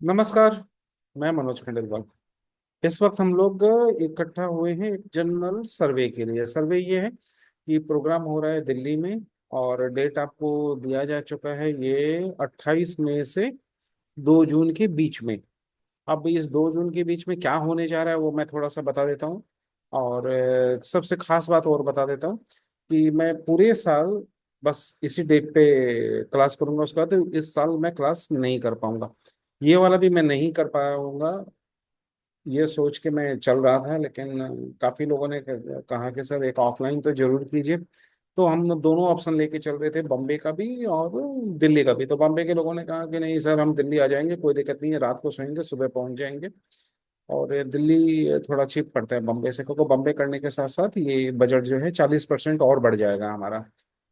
नमस्कार। मैं मनोज खंडेलवाल। इस वक्त हम लोग इकट्ठा हुए हैं एक जनरल सर्वे के लिए। सर्वे ये है कि प्रोग्राम हो रहा है दिल्ली में, और डेट आपको दिया जा चुका है, ये 28 मई से 2 जून के बीच में। अब इस 2 जून के बीच में क्या होने जा रहा है वो मैं थोड़ा सा बता देता हूँ। और सबसे खास बात और बता देता हूँ कि मैं पूरे साल बस इसी डेट पे क्लास करूंगा। उसके बाद इस साल मैं क्लास नहीं कर पाऊंगा। ये वाला भी मैं नहीं कर पाऊंगा, ये सोच के मैं चल रहा था। लेकिन काफी लोगों ने कहा कि सर एक ऑफलाइन तो जरूर कीजिए। तो हम दोनों ऑप्शन लेके चल रहे थे, बम्बे का भी और दिल्ली का भी। तो बम्बे के लोगों ने कहा कि नहीं सर, हम दिल्ली आ जाएंगे, कोई दिक्कत नहीं है, रात को सोएंगे, सुबह पहुंच जाएंगे। और ये दिल्ली थोड़ा चीप पड़ता है बम्बे से, क्योंकि बम्बे करने के साथ साथ ये बजट जो है 40% और बढ़ जाएगा हमारा।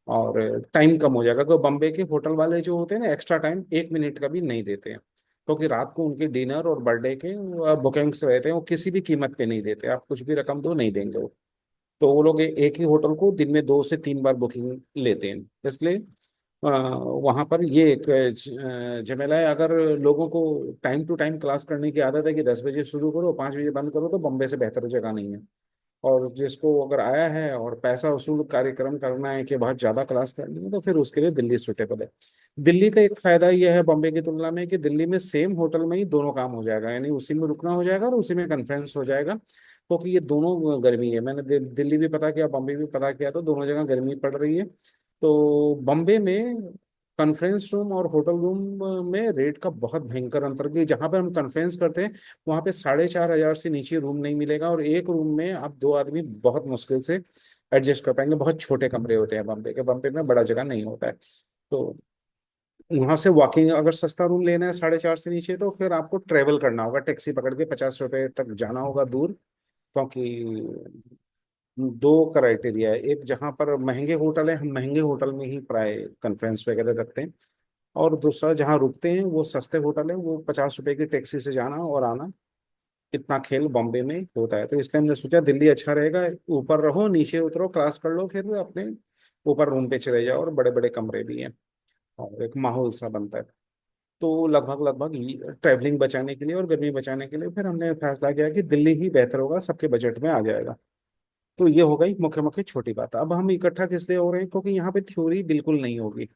और टाइम कम हो जाएगा, क्योंकि बम्बे के होटल वाले जो होते हैं ना, एक्स्ट्रा टाइम 1 मिनट का भी नहीं देते हैं। क्योंकि रात को उनके डिनर और बर्थडे के बुकिंग्स रहते हैं, वो किसी भी कीमत पे नहीं देते, आप कुछ भी रकम दो नहीं देंगे वो। तो वो लोग एक ही होटल को दिन में 2 से 3 बार बुकिंग लेते हैं। इसलिए वहां पर ये एक झमेला है। अगर लोगों को टाइम टू टाइम क्लास करने की आदत है कि 10 बजे शुरू करो 5 बजे बंद करो, तो बम्बे से बेहतर जगह नहीं है। और जिसको अगर आया है और पैसा वसूल कार्यक्रम करना है कि बहुत ज्यादा क्लास करनी है, तो फिर उसके लिए दिल्ली सुटेबल है। दिल्ली का एक फायदा यह है बम्बे की तुलना में कि दिल्ली में सेम होटल में ही दोनों काम हो जाएगा, यानी उसी में रुकना हो जाएगा और उसी में कन्फ्रेंस हो जाएगा। क्योंकि ये दोनों गर्मी है, मैंने दिल्ली भी पता किया, बम्बे भी पता किया, तो दोनों जगह गर्मी पड़ रही है। तो बम्बे में कॉन्फ्रेंस रूम और होटल रूम में रेट का बहुत भयंकर अंतर है। जहां पर हम कॉन्फ्रेंस करते हैं वहां पे 4,500 से नीचे रूम नहीं मिलेगा, और एक रूम में आप 2 आदमी बहुत मुश्किल से एडजस्ट कर पाएंगे। बहुत छोटे कमरे होते हैं बम्बे के, बम्बे में बड़ा जगह नहीं होता है। तो वहां से वॉकिंग, अगर सस्ता रूम लेना है 4,500 से नीचे, तो फिर आपको ट्रेवल करना होगा, टैक्सी पकड़ के 50 रुपए तक जाना होगा दूर। क्योंकि दो क्राइटेरिया है, एक जहां पर महंगे होटल है, हम महंगे होटल में ही प्राय कॉन्फ्रेंस वगैरह रखते हैं। और दूसरा जहाँ रुकते हैं वो सस्ते होटल है, वो 50 रुपए की टैक्सी से जाना और आना। इतना खेल बॉम्बे में होता है, तो इसलिए हमने सोचा दिल्ली अच्छा रहेगा। ऊपर रहो नीचे उतरो, क्लास कर लो, फिर अपने ऊपर रूम पे चले जाओ, और बड़े बड़े कमरे भी हैं और एक माहौल सा बनता है। तो लगभग लगभग ट्रैवलिंग बचाने के लिए और गर्मी बचाने के लिए फिर हमने फैसला किया कि दिल्ली ही बेहतर होगा, सबके बजट में आ जाएगा। तो ये हो गई मुख्य मुख्य छोटी बात। अब हम इकट्ठा किस लिए हो रहे हैं, क्योंकि यहाँ पे थ्योरी बिल्कुल नहीं होगी।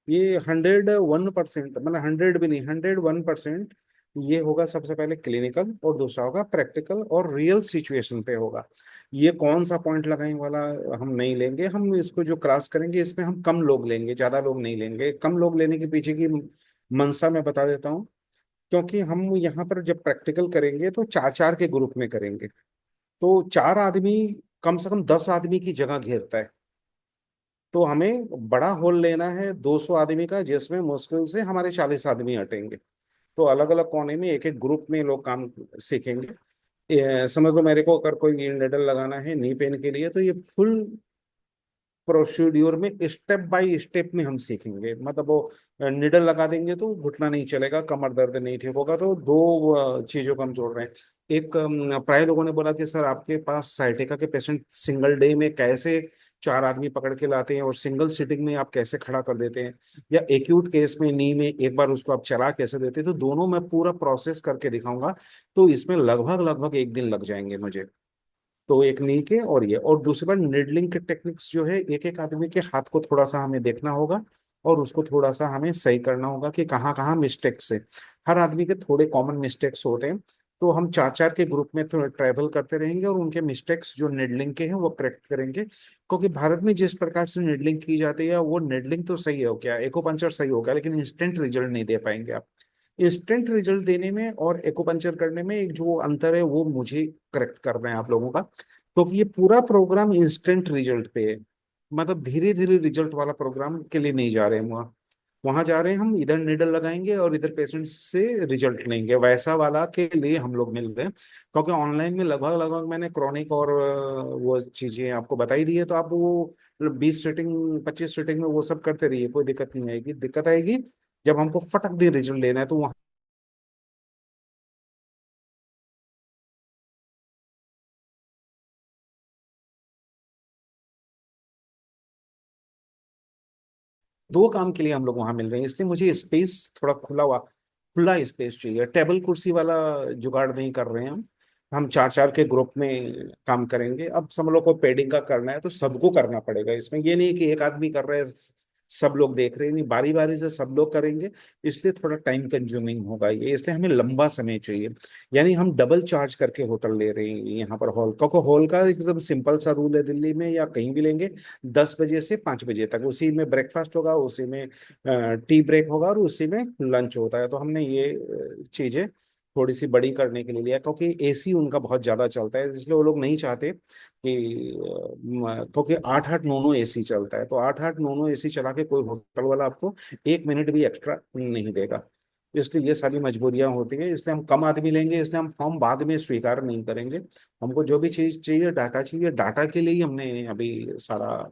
ये 101%, मतलब 100 भी नहीं, 101% ये होगा। सबसे पहले क्लिनिकल, और दूसरा होगा प्रैक्टिकल और रियल सिचुएशन पे होगा। ये कौन सा पॉइंट लगाने वाला हम नहीं लेंगे। हम इसको जो क्लास करेंगे इसमें हम कम लोग लेंगे, ज्यादा लोग नहीं लेंगे। कम लोग लेने के पीछे की मंशा मैं बता देता हूँ। क्योंकि हम यहाँ पर जब प्रैक्टिकल करेंगे तो 4-4 के ग्रुप में करेंगे। तो 4 आदमी कम से कम 10 आदमी की जगह घेरता है। तो हमें बड़ा हॉल लेना है 200 आदमी का, जिसमें मुश्किल से हमारे 40 आदमी अटेंगे। तो अलग अलग कोने में एक एक ग्रुप में लोग काम सीखेंगे। समझ लो मेरे को अगर कोई निडल लगाना है नी पेन के लिए, तो ये फुल प्रोसीड्यूर में स्टेप बाय स्टेप में हम सीखेंगे। मतलब वो निडल लगा देंगे तो घुटना नहीं चलेगा, कमर दर्द नहीं ठीक होगा। तो दो चीजों को हम जोड़ रहे हैं। एक प्राय लोगों ने बोला कि सर आपके पास साइटिका के पेशेंट सिंगल डे में कैसे 4 आदमी पकड़ के लाते हैं, और सिंगल सीटिंग में आप कैसे खड़ा कर देते हैं, या एक्यूट केस में नी में एक बार उसको आप चला कैसे देते हैं। तो दोनों मैं पूरा प्रोसेस करके दिखाऊंगा। तो इसमें लगभग लगभग एक दिन लग जाएंगे मुझे। तो एक नी के और ये, और दूसरी बार निडलिंग के टेक्निक्स जो है, एक एक आदमी के हाथ को थोड़ा सा हमें देखना होगा, और उसको थोड़ा सा हमें सही करना होगा कि कहाँ कहाँ मिस्टेक्स है। हर आदमी के थोड़े कॉमन मिस्टेक्स होते हैं। तो हम 4-4 के ग्रुप में तो ट्रैवल करते रहेंगे, और उनके मिस्टेक्स जो निडलिंग के हैं वो करेक्ट करेंगे। क्योंकि भारत में जिस प्रकार से निडलिंग की जाती है, वो निडलिंग तो सही हो गया, एक्यूपंक्चर सही हो गया, लेकिन इंस्टेंट रिजल्ट नहीं दे पाएंगे आप। इंस्टेंट रिजल्ट देने में और एक्यूपंक्चर करने में एक जो अंतर है वो मुझे करेक्ट करना है आप लोगों का। क्योंकि ये पूरा प्रोग्राम इंस्टेंट रिजल्ट पे है। मतलब धीरे धीरे रिजल्ट वाला प्रोग्राम के लिए नहीं जा रहे हैं वहाँ। वहां जा रहे हैं हम, इधर निडल लगाएंगे और इधर पेशेंट से रिजल्ट लेंगे, वैसा वाला के लिए हम लोग मिल रहे हैं। क्योंकि ऑनलाइन में लगभग लगभग मैंने क्रॉनिक और वो चीजें आपको बताई दी है। तो आप वो 20 सीटिंग 25 सीटिंग में वो सब करते रहिए, कोई दिक्कत नहीं आएगी। दिक्कत आएगी जब हमको फटक दे रिजल्ट लेना है, तो वहाँ दो काम के लिए हम लोग वहां मिल रहे हैं, इसलिए मुझे स्पेस थोड़ा खुला हुआ। खुला स्पेस चाहिए, टेबल कुर्सी वाला जुगाड़ नहीं कर रहे हैं हम चार चार के ग्रुप में काम करेंगे। अब सब लोग को पेडिंग का करना है तो सबको करना पड़ेगा इसमें, ये नहीं कि एक आदमी कर रहे हैं सब लोग देख रहे हैं, नहीं, बारी बारी से सब लोग करेंगे, इसलिए थोड़ा टाइम कंज्यूमिंग होगा ये, इसलिए हमें लंबा समय चाहिए। यानी हम डबल चार्ज करके होटल ले रहे हैं यहाँ पर हॉल, क्योंकि हॉल का एकदम सिंपल सा रूल है दिल्ली में या कहीं भी लेंगे, 10 बजे से 5 बजे तक, उसी में ब्रेकफास्ट होगा, उसी में टी ब्रेक होगा और उसी में लंच होता है। तो हमने ये चीजें थोड़ी सी बड़ी करने के लिए लिया, क्योंकि एसी उनका बहुत ज्यादा चलता है, इसलिए वो लोग नहीं चाहते कि क्योंकि 8-8 9 9 एसी चलता है, तो 8-8 9 9 एसी चला के कोई होटल वाला आपको 1 मिनट भी एक्स्ट्रा नहीं देगा। इसलिए ये सारी मजबूरियां होती है, इसलिए हम कम आदमी लेंगे, इसलिए हम फॉर्म बाद में स्वीकार नहीं करेंगे। हमको जो भी चीज चाहिए, डाटा चाहिए, डाटा के लिए ही हमने अभी सारा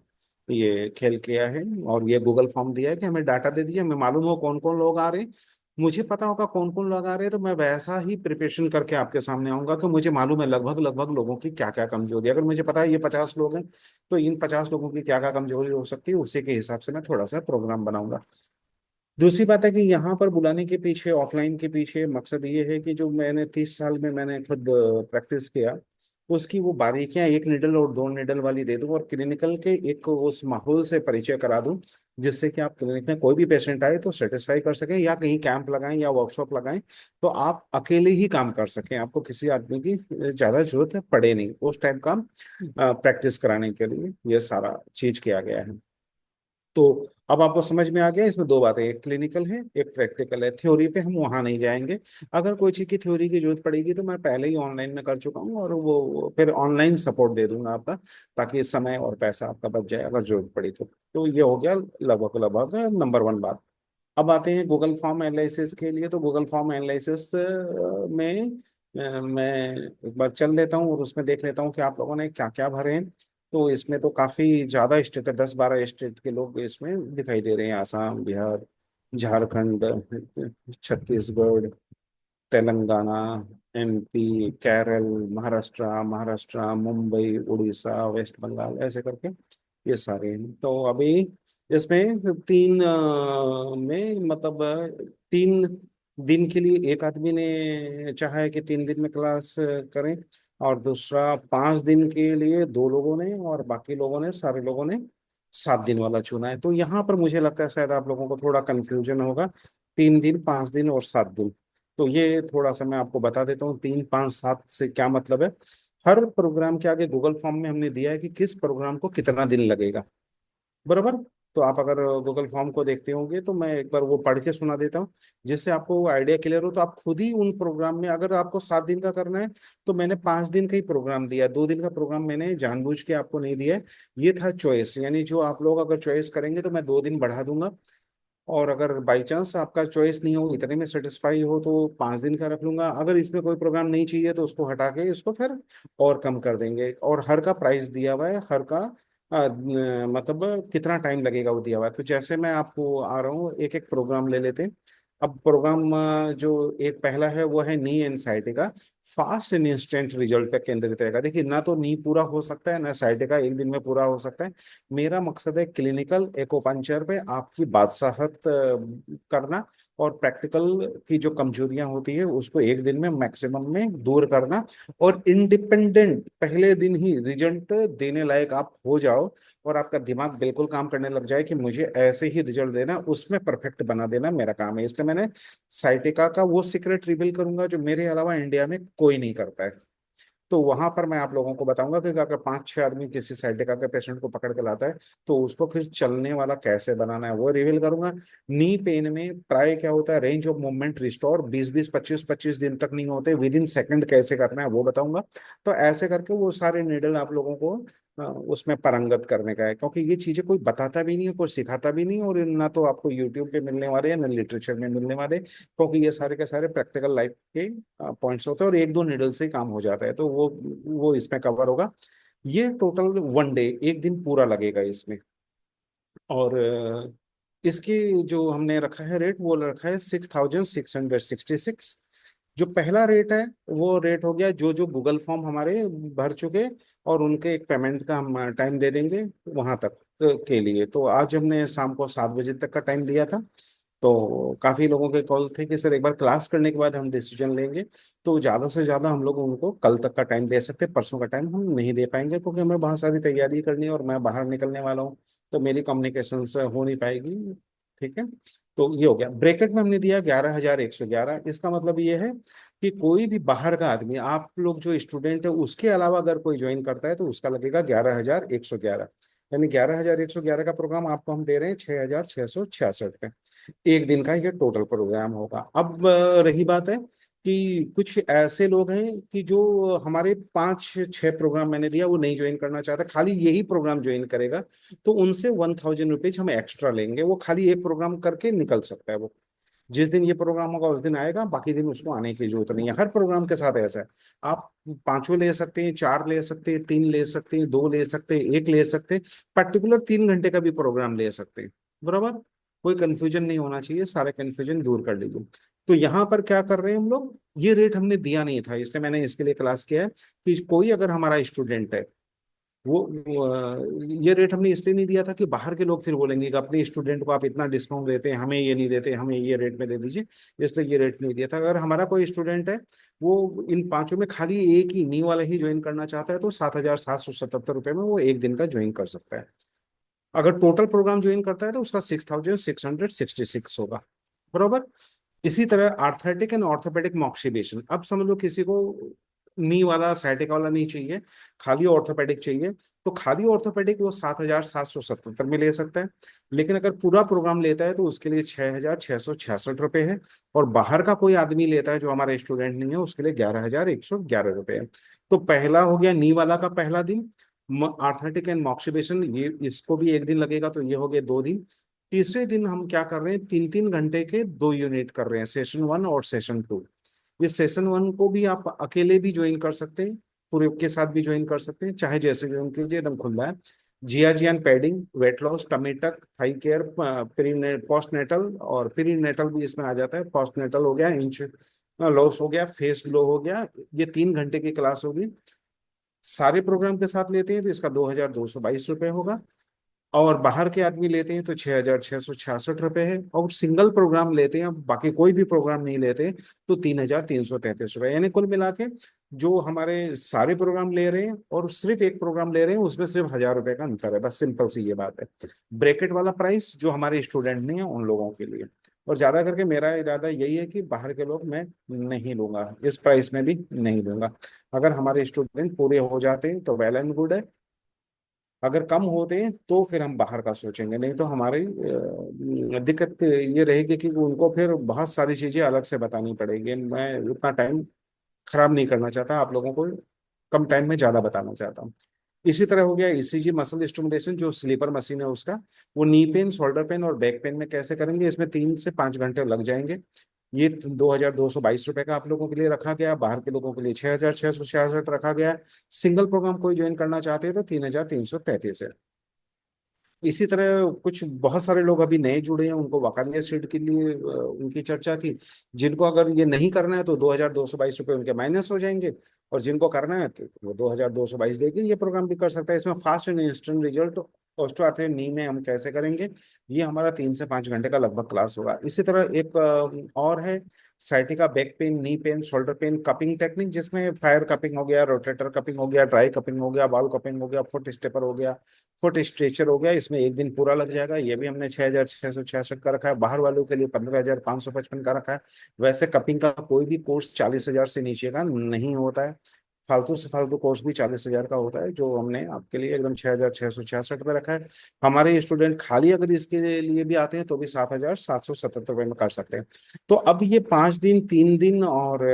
ये खेल किया है, और ये गूगल फॉर्म दिया है कि हमें डाटा दे दीजिए, हमें मालूम हो कौन कौन लोग आ रहे हैं, मुझे पता होगा कौन कौन लोग आ रहे हैं, तो मैं वैसा ही प्रिपरेशन करके आपके सामने आऊंगा कि मुझे मालूम है लगभग लगभग लोगों की क्या क्या कमजोरी है। अगर मुझे पता है ये 50 लोग हैं, तो इन 50 लोगों की क्या क्या कमजोरी हो सकती है, उसी के हिसाब से मैं थोड़ा सा प्रोग्राम बनाऊंगा। दूसरी बात है कि यहाँ पर बुलाने के पीछे, ऑफलाइन के पीछे मकसद ये है कि जो मैंने 30 साल में मैंने खुद प्रैक्टिस किया, उसकी वो बारीकियां एक निडल और दो निडल वाली दे दूं, और क्लिनिकल के एक उस माहौल से परिचय करा दूं, जिससे कि आप क्लिनिक में कोई भी पेशेंट आए तो सेटिस्फाई कर सकें, या कहीं कैंप लगाएं या वर्कशॉप लगाएं तो आप अकेले ही काम कर सकें, आपको किसी आदमी की ज्यादा जरूरत पड़े नहीं, उस टाइप का प्रैक्टिस कराने के लिए ये सारा चीज किया गया है। तो अब आपको समझ में आ गया, इसमें दो बातें, एक क्लिनिकल है एक प्रैक्टिकल है। थ्योरी पे हम वहां नहीं जाएंगे, अगर कोई चीज की थ्योरी की जरूरत पड़ेगी तो मैं पहले ही ऑनलाइन में कर चुका हूँ, और वो फिर ऑनलाइन सपोर्ट दे दूंगा आपका, ताकि समय और पैसा आपका बच जाए अगर जरूरत पड़ी तो ये हो गया लगभग लगभग नंबर 1 बात। अब आते हैं गूगल फॉर्म एनालिसिस के लिए। तो गूगल फॉर्म एनालिसिस में मैं एक बार चल लेता हूँ और उसमें देख लेता हूँ कि आप लोगों ने क्या क्या भरे हैं। तो इसमें तो काफी ज्यादा स्टेट है, 10-12 स्टेट के लोग इसमें दिखाई दे रहे हैं, आसाम, बिहार, झारखंड, छत्तीसगढ़, तेलंगाना, एमपी, केरल, महाराष्ट्र, मुंबई, उड़ीसा, वेस्ट बंगाल, ऐसे करके ये सारे हैं। तो अभी इसमें तीन में मतलब 3 दिन के लिए एक आदमी ने चाहा है कि 3 दिन में क्लास करें, और दूसरा 5 दिन के लिए 2 लोगों ने, और बाकी लोगों ने, सारे लोगों ने 7 दिन वाला चुना है। तो यहाँ पर मुझे लगता है शायद आप लोगों को थोड़ा कंफ्यूजन होगा, 3 दिन, 5 दिन और 7 दिन। तो ये थोड़ा सा मैं आपको बता देता हूँ, 3 5 7 से क्या मतलब है। हर प्रोग्राम के आगे गूगल फॉर्म में हमने दिया है कि किस प्रोग्राम को कितना दिन लगेगा, बराबर। तो आप अगर गूगल फॉर्म को देखते होंगे तो मैं एक बार वो पढ़ के सुना देता हूँ, जिससे आपको आइडिया क्लियर हो, तो आप खुद ही उन प्रोग्राम में, अगर आपको 7 दिन का करना है तो मैंने 5 दिन का ही प्रोग्राम दिया, 2 दिन का प्रोग्राम मैंने जानबूझ के आपको नहीं दिया है। ये था चॉइस, यानी जो आप लोग अगर चॉइस करेंगे तो मैं 2 दिन बढ़ा दूंगा, और अगर बाई चांस आपका चॉइस नहीं हो, इतने में सेटिस्फाई हो, तो 5 दिन का रख लूंगा। अगर इसमें कोई प्रोग्राम नहीं चाहिए तो उसको हटा के इसको फिर और कम कर देंगे, और हर का प्राइस दिया हुआ है, हर का मतलब कितना टाइम लगेगा वो दिया हुआ है। तो जैसे मैं आपको आ रहा हूँ, एक एक प्रोग्राम ले लेते हैं। अब प्रोग्राम जो एक पहला है वो है नी एनसाइटी का, फास्ट एंड इंस्टेंट रिजल्ट पे केंद्रित रहेगा। देखिए, ना तो नी पूरा हो सकता है ना साइटी का 1 दिन में पूरा हो सकता है। मेरा मकसद है क्लिनिकल एक्यूपंक्चर पे आपकी बादशाहत करना, और प्रैक्टिकल की जो कमजोरियां होती है उसको 1 दिन में मैक्सिमम में दूर करना, और इंडिपेंडेंट पहले दिन ही रिजल्ट देने लायक आप हो जाओ, और आपका दिमाग बिल्कुल काम करने लग जाए कि मुझे ऐसे ही रिजल्ट देना, उसमें परफेक्ट बना देना मेरा काम है। इसलिए मैंने साइटिका का वो सीक्रेट रिवील करूंगा जो मेरे अलावा इंडिया में कोई नहीं करता है। तो वहां पर मैं आप लोगों को बताऊंगा कि अगर 5-6 आदमी किसी साइटिका के पेशेंट को पकड़ के लाता है तो उसको फिर चलने वाला कैसे बनाना है वो रिवील करूंगा। नी पेन में ट्राई क्या होता है, रेंज ऑफ मूवमेंट रिस्टोर 20-20 25-25 दिन तक नहीं होते, विद इन सेकंड कैसे करना है वो बताऊंगा। तो ऐसे करके वो सारे नीडल आप लोगों को उसमें पारंगत करने का है, क्योंकि ये चीजें कोई बताता भी नहीं है, कोई सिखाता भी नहीं, और ना तो आपको यूट्यूब पे मिलने वाले हैं ना लिटरेचर में मिलने वाले, क्योंकि ये सारे के सारे प्रैक्टिकल लाइफ के पॉइंट्स होते हैं, और 1-2 नीडल से ही काम हो जाता है, तो वो इसमें कवर होगा। ये टोटल 1 डे, 1 दिन पूरा लगेगा इसमें। और इसकी जो हमने रखा है रेट, वो रखा है 6,666। जो पहला रेट है वो रेट हो गया जो जो गूगल फॉर्म हमारे भर चुके, और उनके एक पेमेंट का हम टाइम दे देंगे वहां तक के लिए। तो आज हमने शाम को 7 बजे तक का टाइम दिया था, तो काफी लोगों के कॉल थे कि सर एक बार क्लास करने के बाद हम डिसीजन लेंगे। तो ज्यादा से ज्यादा हम लोग उनको कल तक का टाइम दे सकते हैं, परसों का टाइम हम नहीं दे पाएंगे क्योंकि हमें बहुत सारी तैयारी करनी है और मैं बाहर निकलने वाला हूँ, तो मेरी कम्युनिकेशन से हो नहीं पाएगी। ठीक है। तो ये हो गया। ब्रैकेट में हमने दिया 11,111। इसका मतलब ये है कि कोई भी बाहर का आदमी, आप लोग जो स्टूडेंट है उसके अलावा अगर कोई ज्वाइन करता है तो उसका लगेगा 11,111। यानी 11,111 का प्रोग्राम आपको हम दे रहे हैं 6,666 पे। एक दिन का ये टोटल प्रोग्राम होगा। अब रही बात है कि कुछ ऐसे लोग हैं कि जो हमारे 5-6 प्रोग्राम मैंने दिया वो नहीं ज्वाइन करना चाहता, खाली यही प्रोग्राम ज्वाइन करेगा। तो उनसे 1,000 रुपीज हम एक्स्ट्रा लेंगे। वो खाली एक प्रोग्राम करके निकल सकता है। वो जिस दिन ये प्रोग्राम होगा उस दिन आएगा, बाकी दिन उसको आने की जरूरत नहीं है। हर प्रोग्राम के साथ ऐसा है। आप पांचों ले सकते हैं, 4 ले सकते हैं, 3 ले सकते हैं, 2 ले सकते हैं, 1 ले सकते हैं। पर्टिकुलर 3 घंटे का भी प्रोग्राम ले सकते हैं। बराबर। कोई कंफ्यूजन नहीं होना चाहिए, सारे कंफ्यूजन दूर कर लीजिए। तो यहाँ पर क्या कर रहे हैं हम लोग, ये रेट हमने दिया नहीं था, इसलिए मैंने इसके लिए क्लास किया है कि कोई अगर हमारा स्टूडेंट है, ये रेट हमने इसलिए नहीं दिया था कि बाहर के लोग फिर बोलेंगे कि अपने स्टूडेंट को आप इतना डिस्काउंट देते हैं, हमें ये नहीं देते, हमें ये रेट में दे दीजिए। इसलिए ये रेट नहीं दिया था। अगर हमारा कोई स्टूडेंट है, वो इन पांचों में खाली एक ही नी वाला ही ज्वाइन करना चाहता है, तो 7,777 रुपये में वो एक दिन का ज्वाइन कर सकता है। अगर टोटल प्रोग्राम ज्वाइन करता है तो उसका 6,666 होगा। बरोबर। इसी तरह आर्थेटिक एंड ऑर्थोपेडिक मॉक्सिबेशन। अब समझ लो किसी को नी वाला साइटिक वाला नहीं चाहिए, खाली ऑर्थोपेडिक चाहिए, तो खाली ऑर्थोपेडिक वो 7,777 में ले सकता है। लेकिन अगर पूरा प्रोग्राम लेता है तो उसके लिए 6,666 रुपये है। और बाहर का कोई आदमी लेता है जो हमारा स्टूडेंट नहीं है, उसके लिए 11,111 रुपये है। तो पहला हो गया नी वाला का पहला दिन, आर्थरेटिक एंड मॉक्सिबेशन, ये इसको भी एक दिन लगेगा, तो ये हो गए 2 दिन। तीसरे दिन हम क्या कर रहे हैं, 3-3 घंटे के 2 यूनिट कर रहे हैं, सेशन 1 और सेशन 2। इस सेशन 1 को भी आप अकेले भी ज्वाइन कर सकते हैं, पूरे के साथ भी ज्वाइन कर सकते हैं, चाहे जैसे ज्वाइन कीजिए, एकदम खुला है। जियाजियान padding, weight loss, tummy tuck, thigh care, post natal, और प्री नेटल भी इसमें आ जाता है। पोस्ट नेटल हो गया, इंच लॉस हो गया, फेस ग्लो हो गया। ये 3 घंटे की क्लास होगी। सारे प्रोग्राम के साथ लेते हैं तो इसका 2,222 रुपये होगा। और बाहर के आदमी लेते हैं तो 6,666 रुपये है। और सिंगल प्रोग्राम लेते हैं, बाकी कोई भी प्रोग्राम नहीं लेते, तो 3,333 रुपये। यानी कुल मिला के जो हमारे सारे प्रोग्राम ले रहे हैं और सिर्फ एक प्रोग्राम ले रहे हैं, उसमें सिर्फ 1,000 रुपये का अंतर है। बस सिंपल सी ये बात है। ब्रैकेट वाला प्राइस जो हमारे स्टूडेंट नहीं है उन लोगों के लिए। और ज्यादा करके मेरा इरादा यही है कि बाहर के लोग मैं नहीं लूंगा, इस प्राइस में भी नहीं लूंगा। अगर हमारे स्टूडेंट पूरे हो जाते हैं तो वेल एंड गुड है। अगर कम होते हैं तो फिर हम बाहर का सोचेंगे, नहीं तो हमारी दिक्कत ये रहेगी कि उनको फिर बहुत सारी चीजें अलग से बतानी पड़ेगी। मैं उतना टाइम खराब नहीं करना चाहता, आप लोगों को कम टाइम में ज्यादा बताना चाहता हूँ। इसी तरह हो गया ईसीजी मसल स्टिमुलेशन, जो स्लीपर मशीन है उसका, वो नी पेन, शोल्डर पेन और बैक पेन में कैसे करेंगे, इसमें 3 से 5 घंटे लग जाएंगे। ये 2,222 रुपये का आप लोगों के लिए रखा गया, बाहर के लोगों के लिए 6,666 रखा गया। सिंगल प्रोग्राम कोई ज्वाइन करना चाहते हैं तो 3,333 है। इसी तरह कुछ बहुत सारे लोग अभी नए जुड़े हैं, उनको वकारिया सीट के लिए उनकी चर्चा थी। जिनको अगर ये नहीं करना है तो 2,222 रुपये उनके माइनस हो जाएंगे। और जिनको करना है तो वो 2,222 देके ये प्रोग्राम भी कर सकता है। इसमें fast and instant result osteoarthritis knee में हम कैसे करेंगे, ये हमारा 3 से 5 घंटे का लगभग क्लास होगा। इसी तरह एक और है, sciatica back pain, knee pain, shoulder pain, cupping technique, जिसमें फायर कपिंग हो गया, रोटेटर कपिंग हो गया, ड्राई कपिंग हो गया, बॉल कपिंग हो गया, फुट स्टेपर हो गया, फुट स्ट्रेचर हो गया। इसमें एक दिन पूरा लग जाएगा। ये भी हमने 6,666 का रखा है। बाहर वालों के लिए 15,555 का रखा है। वैसे कपिंग का कोई भी कोर्स 40,000 से नीचे का नहीं होता है। फालतू से फालतू कोर्स भी 40,000 का होता है, जो हमने आपके लिए एकदम 6,666 में रखा है। हमारे स्टूडेंट खाली अगर इसके लिए भी आते हैं तो भी 7,777 में कर सकते हैं। तो अब ये 5 दिन, 3 दिन और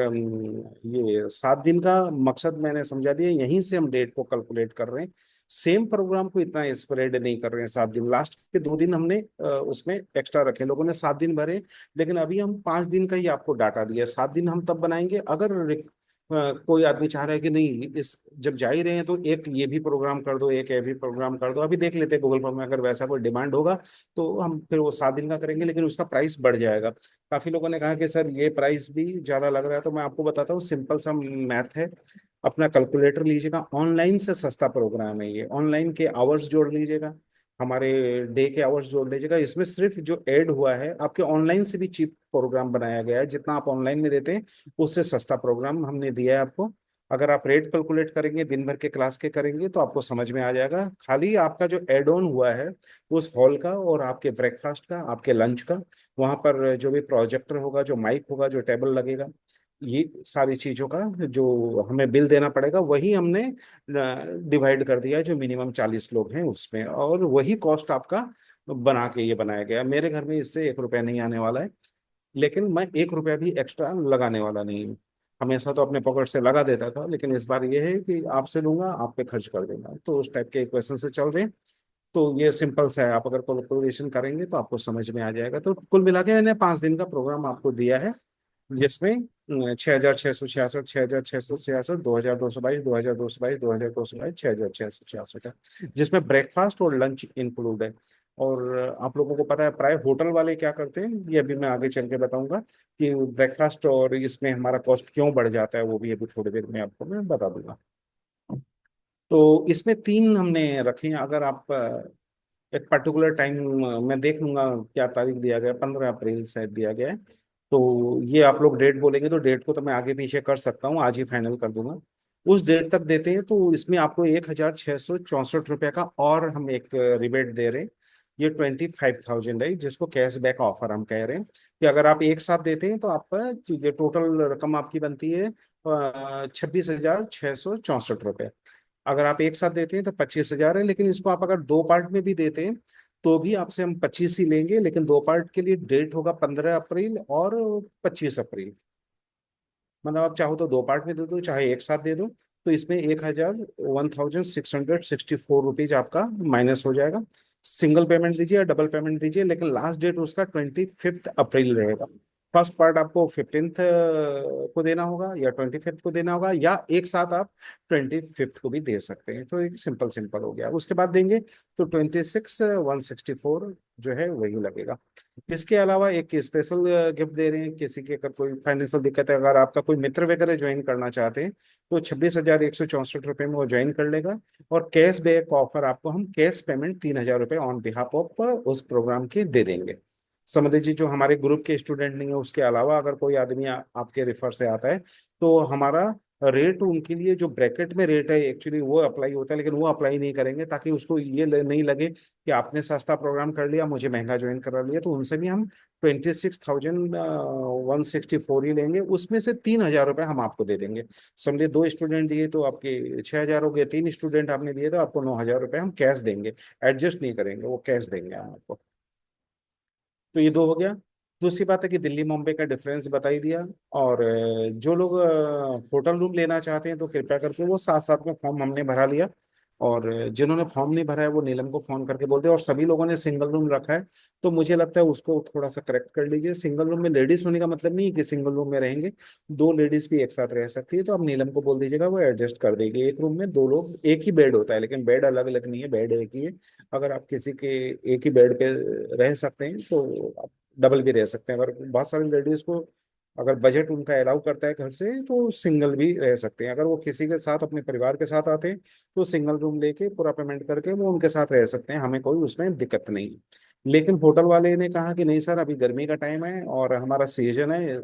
ये 7 दिन का मकसद मैंने समझा दिया। यहीं से हम डेट को कैलकुलेट कर रहे हैं। सेम प्रोग्राम को इतना स्प्रेड नहीं कर रहे हैं 7 दिन। लास्ट के 2 दिन हमने उसमें एक्स्ट्रा रखे, लोगों ने 7 दिन भरे। लेकिन अभी हम 5 दिन का ही आपको डाटा दिया। 7 दिन हम तब बनाएंगे अगर कोई आदमी चाह रहा है कि नहीं, इस जब जा ही रहे हैं तो एक ये भी प्रोग्राम कर दो, एक ये भी प्रोग्राम कर दो। अभी देख लेते हैं गूगल पर में, अगर वैसा कोई डिमांड होगा तो हम फिर वो 7 दिन का करेंगे, लेकिन उसका प्राइस बढ़ जाएगा। काफी लोगों ने कहा कि सर ये प्राइस भी ज्यादा लग रहा है, तो मैं आपको बताता हूँ, सिंपल सा मैथ है। अपना कैलकुलेटर लीजिएगा, ऑनलाइन से सस्ता प्रोग्राम है ये। ऑनलाइन के आवर्स जोड़ लीजिएगा, हमारे डे के आवर्स जोड़ लीजिएगा। इसमें सिर्फ जो ऐड हुआ है, आपके ऑनलाइन से भी चीप प्रोग्राम बनाया गया है, जितना आप ऑनलाइन में देते हैं उससे सस्ता प्रोग्राम हमने दिया है आपको। अगर आप रेट कैलकुलेट करेंगे, दिन भर के क्लास के करेंगे, तो आपको समझ में आ जाएगा। खाली आपका जो एड ऑन हुआ है उस हॉल का और आपके ब्रेकफास्ट का, आपके लंच का, वहां पर जो भी प्रोजेक्टर होगा, जो माइक होगा, जो टेबल लगेगा, ये सारी चीजों का जो हमें बिल देना पड़ेगा, वही हमने डिवाइड कर दिया है जो मिनिमम 40 लोग हैं उसमें, और वही कॉस्ट आपका बना के ये बनाया गया है। मेरे घर में इससे 1 रुपया नहीं आने वाला है, लेकिन मैं 1 रुपया भी एक्स्ट्रा लगाने वाला नहीं हूँ। हमेशा तो अपने पॉकेट से लगा देता था, लेकिन इस बार ये है कि आपसे लूंगा, आप पे खर्च कर देगा, तो उस टाइप के इक्वेशन से चल रहे हैं। तो ये सिंपल सा है, आप अगर कैलकुलेशन करेंगे तो आपको समझ में आ जाएगा। तो कुल मिला के मैंने 5 दिन का प्रोग्राम आपको दिया है, जिसमें 6,666, 6,666, 2,222, 2,222, 2,222, 6,666 है, जिसमें ब्रेकफास्ट और लंच इंक्लूड है। और आप लोगों को पता है प्राय होटल वाले क्या करते हैं, ये अभी मैं आगे चल के बताऊंगा कि ब्रेकफास्ट और इसमें हमारा कॉस्ट क्यों बढ़ जाता है, वो भी अभी थोड़ी देर में आपको मैं बता दूंगा। तो इसमें 3 हमने रखे हैं। अगर आप एक पर्टिकुलर टाइम, मैं देख लूंगा क्या तारीख दिया गया है, 15 अप्रैल शायद दिया गया है। तो ये आप लोग डेट बोलेंगे तो डेट को तो मैं आगे पीछे कर सकता हूँ, आज ही फाइनल कर दूंगा। उस डेट तक देते हैं तो इसमें आपको 1,664 रुपये का और हम एक रिबेट दे रहे हैं। ये 25,000 है, जिसको कैशबैक ऑफर हम कह रहे हैं कि अगर आप एक साथ देते हैं तो आपका ये टोटल रकम आपकी बनती है 26,664 रुपये। अगर आप एक साथ देते हैं तो 25,000 है, लेकिन इसको आप अगर 2 पार्ट में भी देते हैं तो भी आपसे हम 25 ही लेंगे, लेकिन 2 पार्ट के लिए डेट होगा 15 अप्रैल और 25 अप्रैल। मतलब आप चाहो तो 2 पार्ट में दे दो, चाहे एक साथ दे दो। तो इसमें 1,664 रुपीज आपका माइनस हो जाएगा। सिंगल पेमेंट दीजिए या डबल पेमेंट दीजिए, लेकिन लास्ट डेट उसका 25 अप्रैल रहेगा। फर्स्ट पार्ट आपको 15th को देना होगा या 25th को देना होगा, या एक साथ आप 25th को भी दे सकते हैं। तो एक सिंपल सिंपल हो गया, उसके बाद देंगे तो 26,164 जो है वही लगेगा। इसके अलावा एक स्पेशल गिफ्ट दे रहे हैं, किसी की अगर कोई फाइनेंशियल दिक्कत है, अगर आपका कोई मित्र वगैरह ज्वाइन करना चाहते हैं तो 26,164 रुपये में वो ज्वाइन कर लेगा। और कैश बैक ऑफर आपको हम कैश पेमेंट 3,000 रुपये ऑन बिहाफ ऑफ उस प्रोग्राम के दे देंगे। समझ लीजिए जो हमारे ग्रुप के स्टूडेंट नहीं है, उसके अलावा अगर कोई आदमी आपके रेफर से आता है, तो हमारा रेट उनके लिए जो ब्रैकेट में रेट है एक्चुअली वो अप्लाई होता है, लेकिन वो अप्लाई नहीं करेंगे ताकि उसको ये नहीं लगे कि आपने सस्ता प्रोग्राम कर लिया, मुझे महंगा ज्वाइन करा लिया। तो उनसे भी हम 26,164 ही लेंगे, उसमें से 3,000 रुपये हम आपको दे देंगे। समझिए 2 स्टूडेंट दिए तो आपके 6,000 हो गए, 3 स्टूडेंट आपने दिए तो आपको 9,000 रुपये हम कैश देंगे। एडजस्ट नहीं करेंगे, वो कैश देंगे हम आपको। तो ये दो हो गया। दूसरी बात है कि दिल्ली मुंबई का डिफरेंस बता ही दिया। और जो लोग होटल रूम लेना चाहते हैं तो कृपया करके वो साथ साथ में फॉर्म हमने भरा लिया। और जिन्होंने फॉर्म नहीं भरा है वो नीलम को फोन करके बोलते हैं, और सभी लोगों ने सिंगल रूम रखा है तो मुझे लगता है उसको थोड़ा सा करेक्ट कर लीजिए। सिंगल रूम में लेडीज होने का मतलब नहीं है कि सिंगल रूम में रहेंगे, 2 लेडीज भी एक साथ रह सकती है। तो आप नीलम को बोल दीजिएगा, वो एडजस्ट कर देगी। एक रूम में 2 लोग, एक ही बेड होता है, लेकिन बेड अलग अलग नहीं है, बेड एक ही है। अगर आप किसी के एक ही बेड पे रह सकते हैं तो डबल भी रह सकते हैं। अगर बहुत सारी लेडीज को अगर बजट उनका अलाउ करता है घर से तो सिंगल भी रह सकते हैं। अगर वो किसी के साथ अपने परिवार के साथ आते हैं तो सिंगल रूम लेके पूरा पेमेंट करके वो उनके साथ रह सकते हैं, हमें कोई उसमें दिक्कत नहीं है। लेकिन होटल वाले ने कहा कि नहीं सर, अभी गर्मी का टाइम है और हमारा सीजन है,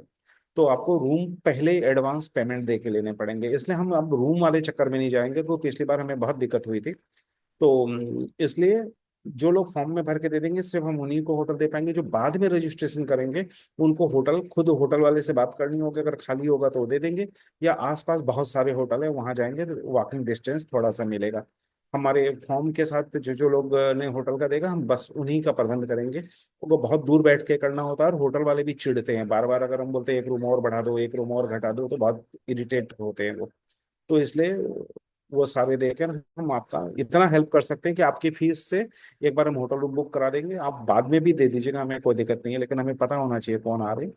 तो आपको रूम पहले एडवांस पेमेंट दे के लेने पड़ेंगे। इसलिए हम अब रूम वाले चक्कर में नहीं जाएंगे, तो पिछली बार हमें बहुत दिक्कत हुई थी। तो इसलिए जो लोग फॉर्म में भर के दे देंगे सिर्फ हम उन्हीं को होटल दे पाएंगे। जो बाद में रजिस्ट्रेशन करेंगे उनको होटल खुद होटल वाले से बात करनी होगी, अगर खाली होगा तो वो दे देंगे, या आसपास बहुत सारे होटल है वहां जाएंगे तो वॉकिंग डिस्टेंस थोड़ा सा मिलेगा। हमारे फॉर्म के साथ जो जो लोग ने होटल का देगा हम बस उन्हीं का प्रबंध करेंगे। वो बहुत दूर बैठ के करना होता है और होटल वाले भी चिढ़ते हैं बार बार, अगर हम बोलते हैं एक रूम और बढ़ा दो, एक रूम और घटा दो, तो बहुत इरिटेट होते हैं वो। तो इसलिए वो सारे देकर हम आपका इतना हेल्प कर सकते हैं कि आपकी फीस से एक बार हम होटल रूम बुक करा देंगे, आप बाद में भी दे दीजिएगा, हमें कोई दिक्कत नहीं है, लेकिन हमें पता होना चाहिए कौन आ रहे हैं।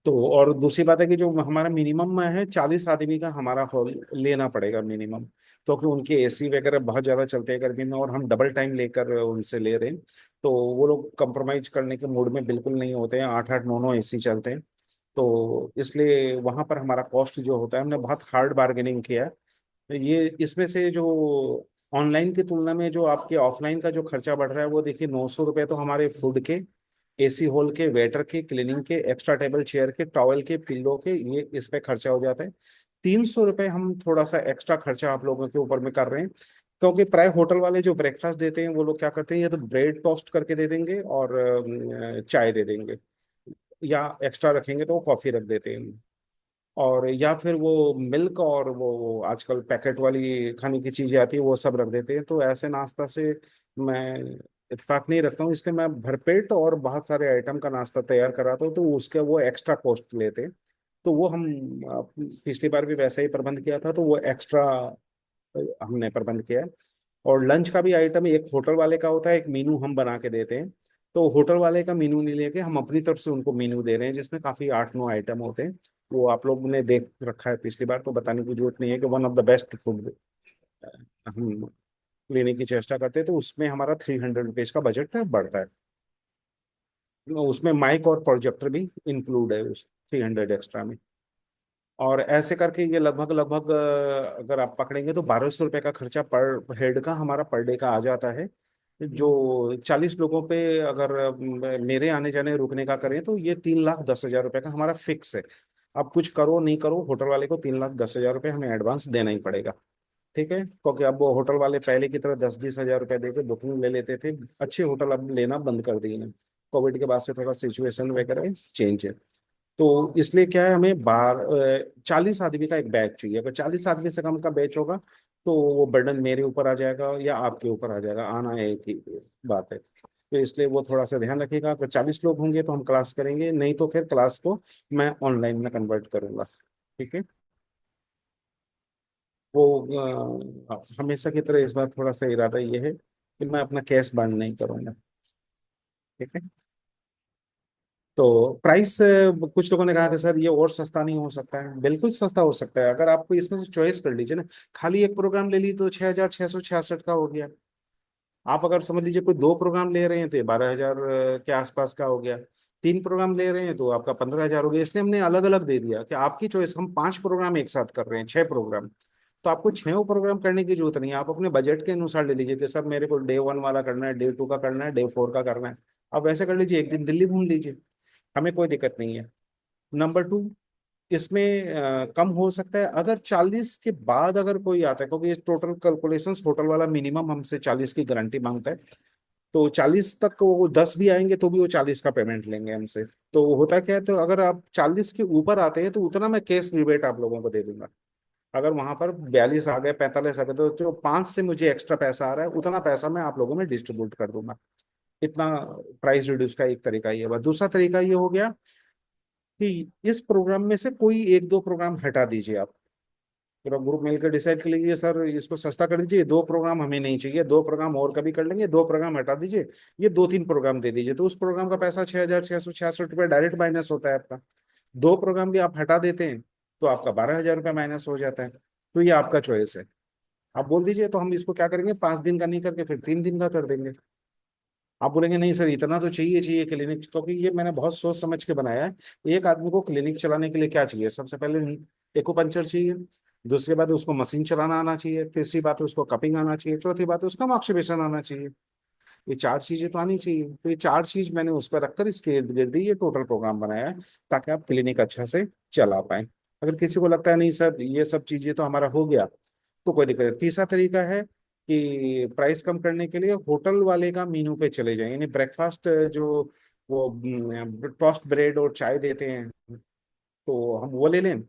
तो और दूसरी बात है कि जो हमारा मिनिमम है 40 आदमी का हमारा हॉल लेना पड़ेगा मिनिमम, क्योंकि उनके एसी वगैरह बहुत ज्यादा चलते हैं गर्मी में और हम डबल टाइम लेकर उनसे ले रहे हैं। तो वो लोग कंप्रोमाइज करने के मूड में बिल्कुल नहीं होते हैं, 8 8 9 9 एसी चलते हैं। तो इसलिए वहां पर हमारा कॉस्ट जो होता है, हमने बहुत हार्ड बार्गेनिंग किया है। ये इसमें से जो ऑनलाइन की तुलना में जो आपके ऑफलाइन का जो खर्चा बढ़ रहा है वो देखिए, 900 रुपये तो हमारे फूड के, एसी हॉल के, वेटर के, क्लीनिंग के, एक्स्ट्रा टेबल चेयर के, टॉवल के, पिल्लो के, ये इस पे खर्चा हो जाता है। 300 रुपये हम थोड़ा सा एक्स्ट्रा खर्चा आप लोगों के ऊपर में कर रहे हैं, क्योंकि प्राय होटल वाले जो ब्रेकफास्ट देते हैं वो लोग क्या करते हैं, या तो ब्रेड टोस्ट करके दे देंगे और चाय दे देंगे, या एक्स्ट्रा रखेंगे तो वो कॉफी रख देते हैं, और या फिर वो मिल्क और वो आजकल पैकेट वाली खाने की चीजें आती है वो सब रख देते हैं। तो ऐसे नाश्ता से मैं इत्तेफाक नहीं रखता हूँ, इसलिए मैं भरपेट और बहुत सारे आइटम का नाश्ता तैयार कराता हूँ, तो उसके वो एक्स्ट्रा कॉस्ट लेते हैं। तो वो हम पिछली बार भी वैसा ही प्रबंध किया था, तो वो एक्स्ट्रा हमने प्रबंध किया है। और लंच का भी आइटम एक होटल वाले का होता है, एक मीनू हम बना के देते हैं। तो होटल वाले का मीनू नहीं लेके हम अपनी तरफ से उनको मीनू दे रहे हैं, जिसमें काफी 8-9 आइटम होते हैं। वो आप लोगों ने देख रखा है पिछली बार, तो बताने की जरूरत नहीं है कि one of the best food हम लेने की चेष्टा करते हैं। तो उसमें हमारा 300 रुपीज का बजट बढ़ता है। उसमें माइक और प्रोजेक्टर भी इंक्लूड है उस 300 एक्स्ट्रा में। और ऐसे करके ये लगभग लगभग अगर आप पकड़ेंगे तो 1200 रुपये का खर्चा पर हेड का हमारा पर डे का आ जाता है। जो 40 लोगों पे अगर मेरे आने जाने रुकने का करें तो ये 3,10,000 रुपये का हमारा फिक्स है। अब कुछ करो नहीं करो, होटल वाले को 3,10,000 रुपये हमें एडवांस देना ही पड़ेगा। ठीक है, क्योंकि अब वो होटल वाले पहले की तरह 10-20 हजार रुपये दे के बुकिंग ले लेते थे। अच्छे होटल अब लेना बंद कर दिए हैं, कोविड के बाद से थोड़ा सिचुएशन वगैरह चेंज है। तो इसलिए क्या है, हमें 40 आदमी का एक बैच चाहिए। अगर 40 आदमी से कम का बैच होगा तो वो बर्डन मेरे ऊपर आ जाएगा या आपके ऊपर आ जाएगा, आना है एक ही बात है। तो इसलिए वो थोड़ा सा ध्यान रखिएगा, अगर 40 लोग होंगे तो हम क्लास करेंगे, नहीं तो फिर क्लास को मैं ऑनलाइन में कन्वर्ट करूंगा। ठीक है। वो हमेशा की तरह इस बार थोड़ा सा इरादा ये है कि मैं अपना कैश बर्न नहीं करूंगा। ठीक है। तो प्राइस, कुछ लोगों ने कहा कि सर ये और सस्ता नहीं हो सकता है। बिल्कुल सस्ता हो सकता है, अगर आपको इसमें से चॉइस कर लीजिए ना। खाली एक प्रोग्राम ले ली तो 6,666 का हो गया। आप अगर समझ लीजिए कोई 2 प्रोग्राम ले रहे हैं तो ये 12,000 के आसपास का हो गया। 3 प्रोग्राम ले रहे हैं तो आपका 15,000 हो गया। इसलिए हमने अलग अलग दे दिया कि आपकी चॉइस। हम 5 प्रोग्राम एक साथ कर रहे हैं, 6 प्रोग्राम। तो आपको 6 प्रोग्राम करने की जरूरत नहीं है, आप अपने बजट के अनुसार ले लीजिए कि सर मेरे को डे 1 वाला करना है, डे 2 का करना है, डे 4 का करना है। आप वैसे कर लीजिए, एक दिन दिल्ली घूम लीजिए, हमें कोई दिक्कत नहीं है। नंबर 2, इसमें कम हो सकता है अगर 40 के बाद अगर कोई आता है, क्योंकि ये टोटल कैलकुलेशंस होटल वाला मिनिमम हमसे 40 की गारंटी मांगता है। तो 40 तक वो 10 भी आएंगे तो भी वो 40 का पेमेंट लेंगे हमसे। तो होता क्या है, तो अगर आप 40 के ऊपर आते हैं तो उतना मैं कैश रिबेट आप लोगों को दे दूंगा। अगर वहां पर 42 आ गए, 45 आ गए, तो जो 5 से मुझे एक्स्ट्रा पैसा आ रहा है उतना पैसा मैं आप लोगों में डिस्ट्रीब्यूट कर दूंगा। इतना प्राइस रिड्यूस का एक तरीका ये हुआ। दूसरा तरीका ये हो गया कि इस प्रोग्राम में से कोई 1-2 प्रोग्राम हटा दीजिए आप। पूरा ग्रुप मिलकर डिसाइड कर लीजिए सर इसको सस्ता कर दीजिए, 2 प्रोग्राम हमें नहीं चाहिए, 2 प्रोग्राम और कभी कर लेंगे, 2 प्रोग्राम हटा दीजिए, ये 2-3 प्रोग्राम दे दीजिए। तो उस प्रोग्राम का पैसा 6,666 रुपये डायरेक्ट माइनस होता है आपका। 2 प्रोग्राम भी आप हटा देते हैं तो आपका 12,000 रुपये माइनस हो जाता है। तो ये आपका चॉइस है, आप बोल दीजिए। तो हम इसको क्या करेंगे, 5 दिन का नहीं करके फिर 3 दिन का कर देंगे। आप बोलेंगे नहीं सर इतना तो चाहिए चाहिए क्लिनिक, क्योंकि ये मैंने बहुत सोच समझ के बनाया है। एक आदमी को क्लिनिक चलाने के लिए क्या चाहिए, सबसे पहले एक्यूपंक्चर चाहिए। दूसरी बात है उसको मशीन चलाना आना चाहिए। तीसरी बात है उसको कपिंग आना चाहिए। चौथी बात है उसका ऑक्सीडेशन आना चाहिए। ये 4 चीजें तो आनी चाहिए। तो ये 4 चीज मैंने उस पर रखकर इसके इर्द गिर्द ही ये टोटल प्रोग्राम बनाया है, ताकि आप क्लिनिक अच्छा से चला पाए। अगर किसी को लगता है नहीं सर ये सब चीजें तो हमारा हो गया, तो कोई दिक्कत नहीं। तीसरा तरीका है कि प्राइस कम करने के लिए होटल वाले का मीनू पे चले जाएं, यानी ब्रेकफास्ट जो वो टोस्ट ब्रेड और चाय देते हैं तो हम वो ले लें।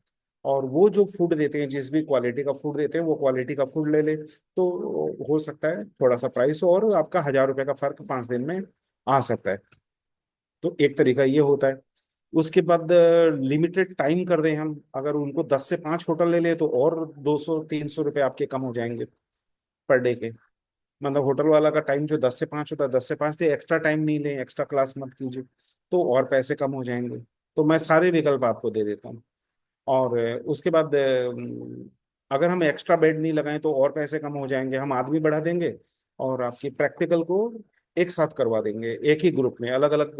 और वो जो फूड देते हैं, जिस भी क्वालिटी का फूड देते हैं वो क्वालिटी का फूड ले लें। तो हो सकता है थोड़ा सा प्राइस और आपका 1,000 रुपये का फर्क 5 दिन में आ सकता है। तो एक तरीका ये होता है। उसके बाद लिमिटेड टाइम कर दें हम, अगर उनको 10 से 5 होटल ले ले तो और 200-300 रुपये आपके कम हो जाएंगे पर डे के। मतलब होटल वाला का टाइम जो 10 से 5 होता है, 10 से 5 ले, एक्स्ट्रा टाइम नहीं ले, एक्स्ट्रा क्लास मत कीजिए, तो और पैसे कम हो जाएंगे। तो मैं सारे विकल्प आपको दे देता हूँ। और उसके बाद अगर हम एक्स्ट्रा बेड नहीं लगाएं तो और पैसे कम हो जाएंगे, हम आदमी बढ़ा देंगे और आपकी प्रैक्टिकल को एक साथ करवा देंगे, एक ही ग्रुप में। अलग अलग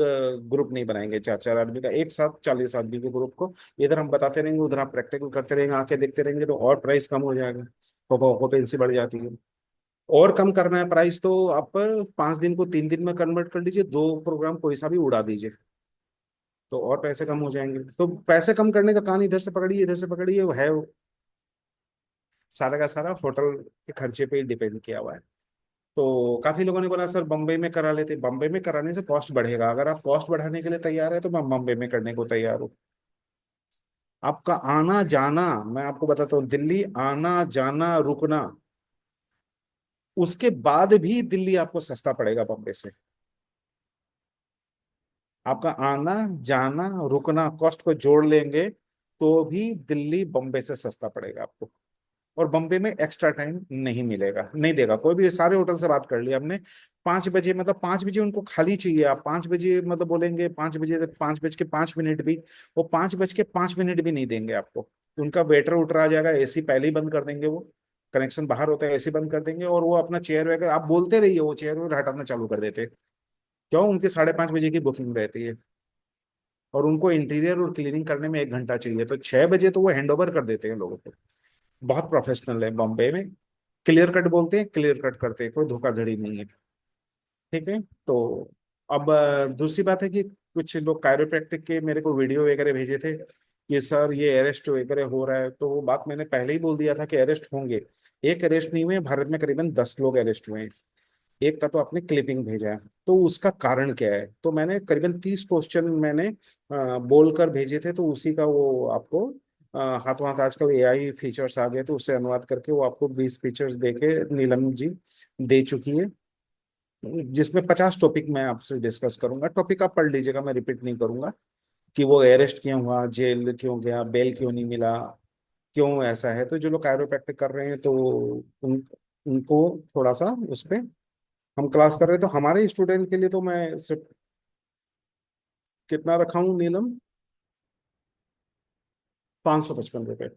ग्रुप नहीं बनाएंगे 4-4 आदमी का, एक साथ 40 आदमी के ग्रुप को इधर हम बताते रहेंगे, उधर आप प्रैक्टिकल करते रहेंगे, आके देखते रहेंगे, तो और प्राइस कम हो जाएगा, ऑक्यूपेंसी बढ़ जाती है। और कम करना है प्राइस तो आप 5 दिन को 3 दिन में कन्वर्ट कर लीजिए, दो प्रोग्राम कोई सा भी उड़ा दीजिए, तो और पैसे कम हो जाएंगे। तो पैसे कम करने का कान इधर से पकड़िए इधर से पकड़िए, वो है सारा का सारा होटल के खर्चे पे ही डिपेंड किया हुआ है। तो काफी लोगों ने बोला सर बम्बई में करा लेते, बम्बई में कराने से कॉस्ट बढ़ेगा। अगर आप कॉस्ट बढ़ाने के लिए तैयार है तो मैं बम्बई में करने को तैयार हूँ। आपका आना जाना, मैं आपको बताता हूँ, दिल्ली आना जाना रुकना, उसके बाद भी दिल्ली आपको सस्ता पड़ेगा बम्बई से। आपका आना जाना रुकना कॉस्ट को जोड़ लेंगे तो भी दिल्ली बम्बई से सस्ता पड़ेगा आपको। और बम्बे में एक्स्ट्रा टाइम नहीं मिलेगा, नहीं देगा कोई भी। सारे होटल से बात कर लिया हमने, 5 बजे मतलब 5 बजे उनको खाली चाहिए। आप 5 बजे मतलब बोलेंगे 5 बजे, 5 बज के 5 मिनट भी, वो 5 बज के 5 मिनट भी नहीं देंगे आपको। उनका वेटर उटर आ जाएगा, एसी पहले ही बंद कर देंगे वो, कनेक्शन बाहर होता है एसी बंद कर देंगे, और वो अपना चेयर वगैरह आप बोलते रहिए वो चेयर वेयर हटाना चालू कर देते हैं। क्यों? उनकी 5:30 बजे की बुकिंग रहती है, और उनको इंटीरियर और क्लीनिंग करने में 1 घंटा चाहिए, तो 6 बजे तो वो हैंड ओवर कर देते हैं लोगों को। बहुत प्रोफेशनल है बॉम्बे में, क्लियर कट बोलते हैं, क्लियर कट करते हैं, कोई धोखाधड़ी नहीं है। ठीक है। तो अब दूसरी बात है कि कुछ लोग कायरोप्रैक्टिक के मेरे को वीडियो वगैरह भेजे थे कि सर ये अरेस्ट वगैरह हो रहा है, तो वो बात मैंने पहले ही बोल दिया था कि अरेस्ट होंगे। एक अरेस्ट नहीं हुए, भारत में करीबन 10 लोग अरेस्ट हुए हैं। एक का तो आपने क्लिपिंग भेजा है, तो उसका कारण क्या है? तो मैंने करीबन 30 क्वेश्चन मैंने बोलकर भेजे थे, तो उसी का वो आपको हाथों हाथ आजकल एआई फीचर्स आ गए, तो उससे अनुवाद करके वो आपको 20 फीचर्स देके नीलम जी दे चुकी है, जिसमें 50 टॉपिक मैं आपसे डिस्कस करूंगा। टॉपिक आप पढ़ लीजिएगा, मैं रिपीट नहीं करूंगा। कि वो अरेस्ट क्यों हुआ, जेल क्यों गया, बेल क्यों नहीं मिला, क्यों ऐसा है। तो जो लोग कायरोप्रैक्टिक कर रहे हैं तो उनको थोड़ा सा उस पे हम क्लास कर रहे हैं। तो हमारे स्टूडेंट के लिए तो मैं सिर्फ कितना रखा हूँ नीलम, 555 रुपये।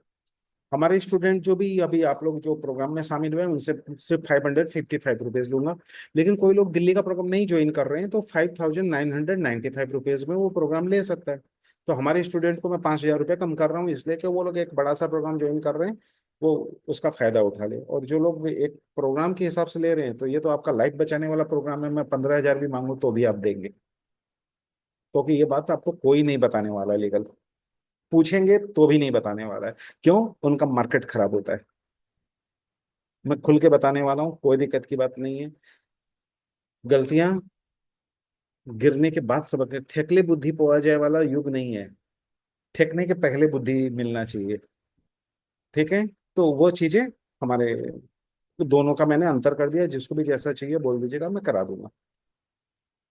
हमारे स्टूडेंट जो भी अभी आप लोग जो प्रोग्राम में शामिल हुए हैं उनसे सिर्फ 555 रुपीज लूंगा। लेकिन कोई लोग दिल्ली का प्रोग्राम नहीं ज्वाइन कर रहे हैं तो 5,995 रुपीज में वो प्रोग्राम ले सकता है। तो हमारे स्टूडेंट को मैं 5,000 रुपये कम कर रहा हूँ, इसलिए कि वो लोग एक बड़ा सा प्रोग्राम ज्वाइन कर रहे हैं, वो उसका फायदा उठा ले। और जो लोग एक प्रोग्राम के हिसाब से ले रहे हैं, तो ये तो आपका लाइफ बचाने वाला प्रोग्राम है, मैं 15,000 भी मांगू तो भी आप देंगे, क्योंकि ये बात आपको कोई नहीं बताने वाला है, लीगल पूछेंगे तो भी नहीं बताने वाला है। क्यों? उनका मार्केट खराब होता है। मैं खुल के बताने वाला हूँ, कोई दिक्कत की बात नहीं है। गलतियां गिरने के बाद सबक है, ठेकले बुद्धि पोआ जाए वाला युग नहीं है। ठेकने के पहले बुद्धि मिलना चाहिए। ठीक है। तो वो चीजें हमारे दोनों का मैंने अंतर कर दिया, जिसको भी जैसा चाहिए बोल दीजिएगा, मैं करा दूंगा।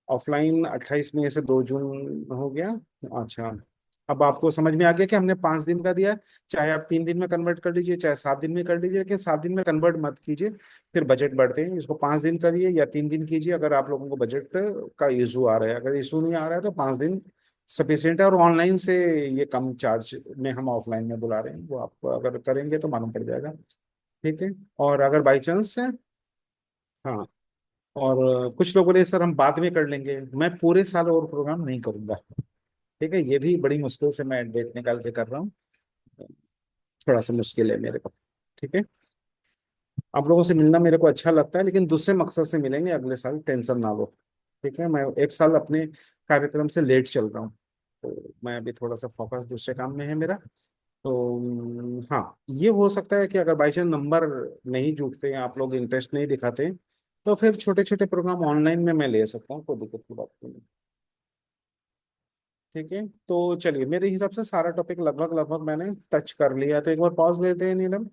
ऑफलाइन 28 मई से 2 जून हो गया। अच्छा, अब आपको समझ में आ गया कि हमने 5 दिन का दिया है। चाहे आप 3 दिन में कन्वर्ट कर लीजिए, चाहे 7 दिन में कर लीजिए, लेकिन 7 दिन में कन्वर्ट मत कीजिए, फिर बजट बढ़ते हैं। इसको 5 दिन करिए या 3 दिन कीजिए, अगर आप लोगों को बजट का इशू आ रहा है। अगर इशू नहीं आ रहा है तो 5 दिन सफिशियंट है। और ऑनलाइन से ये कम चार्ज में हम ऑफलाइन में बुला रहे हैं, वो आप अगर करेंगे तो मालूम पड़ जाएगा। ठीक है। और अगर बाई चांस है, हाँ, और कुछ लोग बोले सर हम बाद में कर लेंगे, मैं पूरे साल और प्रोग्राम नहीं करूंगा। ठीक है, ये भी बड़ी मुश्किल से मैं डेट निकाल के कर रहा हूँ, थोड़ा सा मुश्किल है मेरे को। ठीक है। आप लोगों से मिलना मेरे को अच्छा लगता है, लेकिन दूसरे मकसद से मिलेंगे अगले साल, टेंशन ना लो। ठीक है। मैं एक साल अपने कार्यक्रम से लेट चल रहा हूँ, तो मैं अभी थोड़ा सा फोकस दूसरे काम में है मेरा। तो हाँ, ये हो सकता है कि अगर बाई चांस नंबर नहीं जुटते हैं, आप लोग इंटरेस्ट नहीं दिखाते हैं, तो फिर छोटे छोटे प्रोग्राम ऑनलाइन में मैं ले सकता हूँ, कोई दिक्कत की बात नहीं। ठीक है। तो चलिए, मेरे हिसाब से सारा टॉपिक लगभग लगभग मैंने टच कर लिया, तो एक बार पॉज लेते हैं नीलम।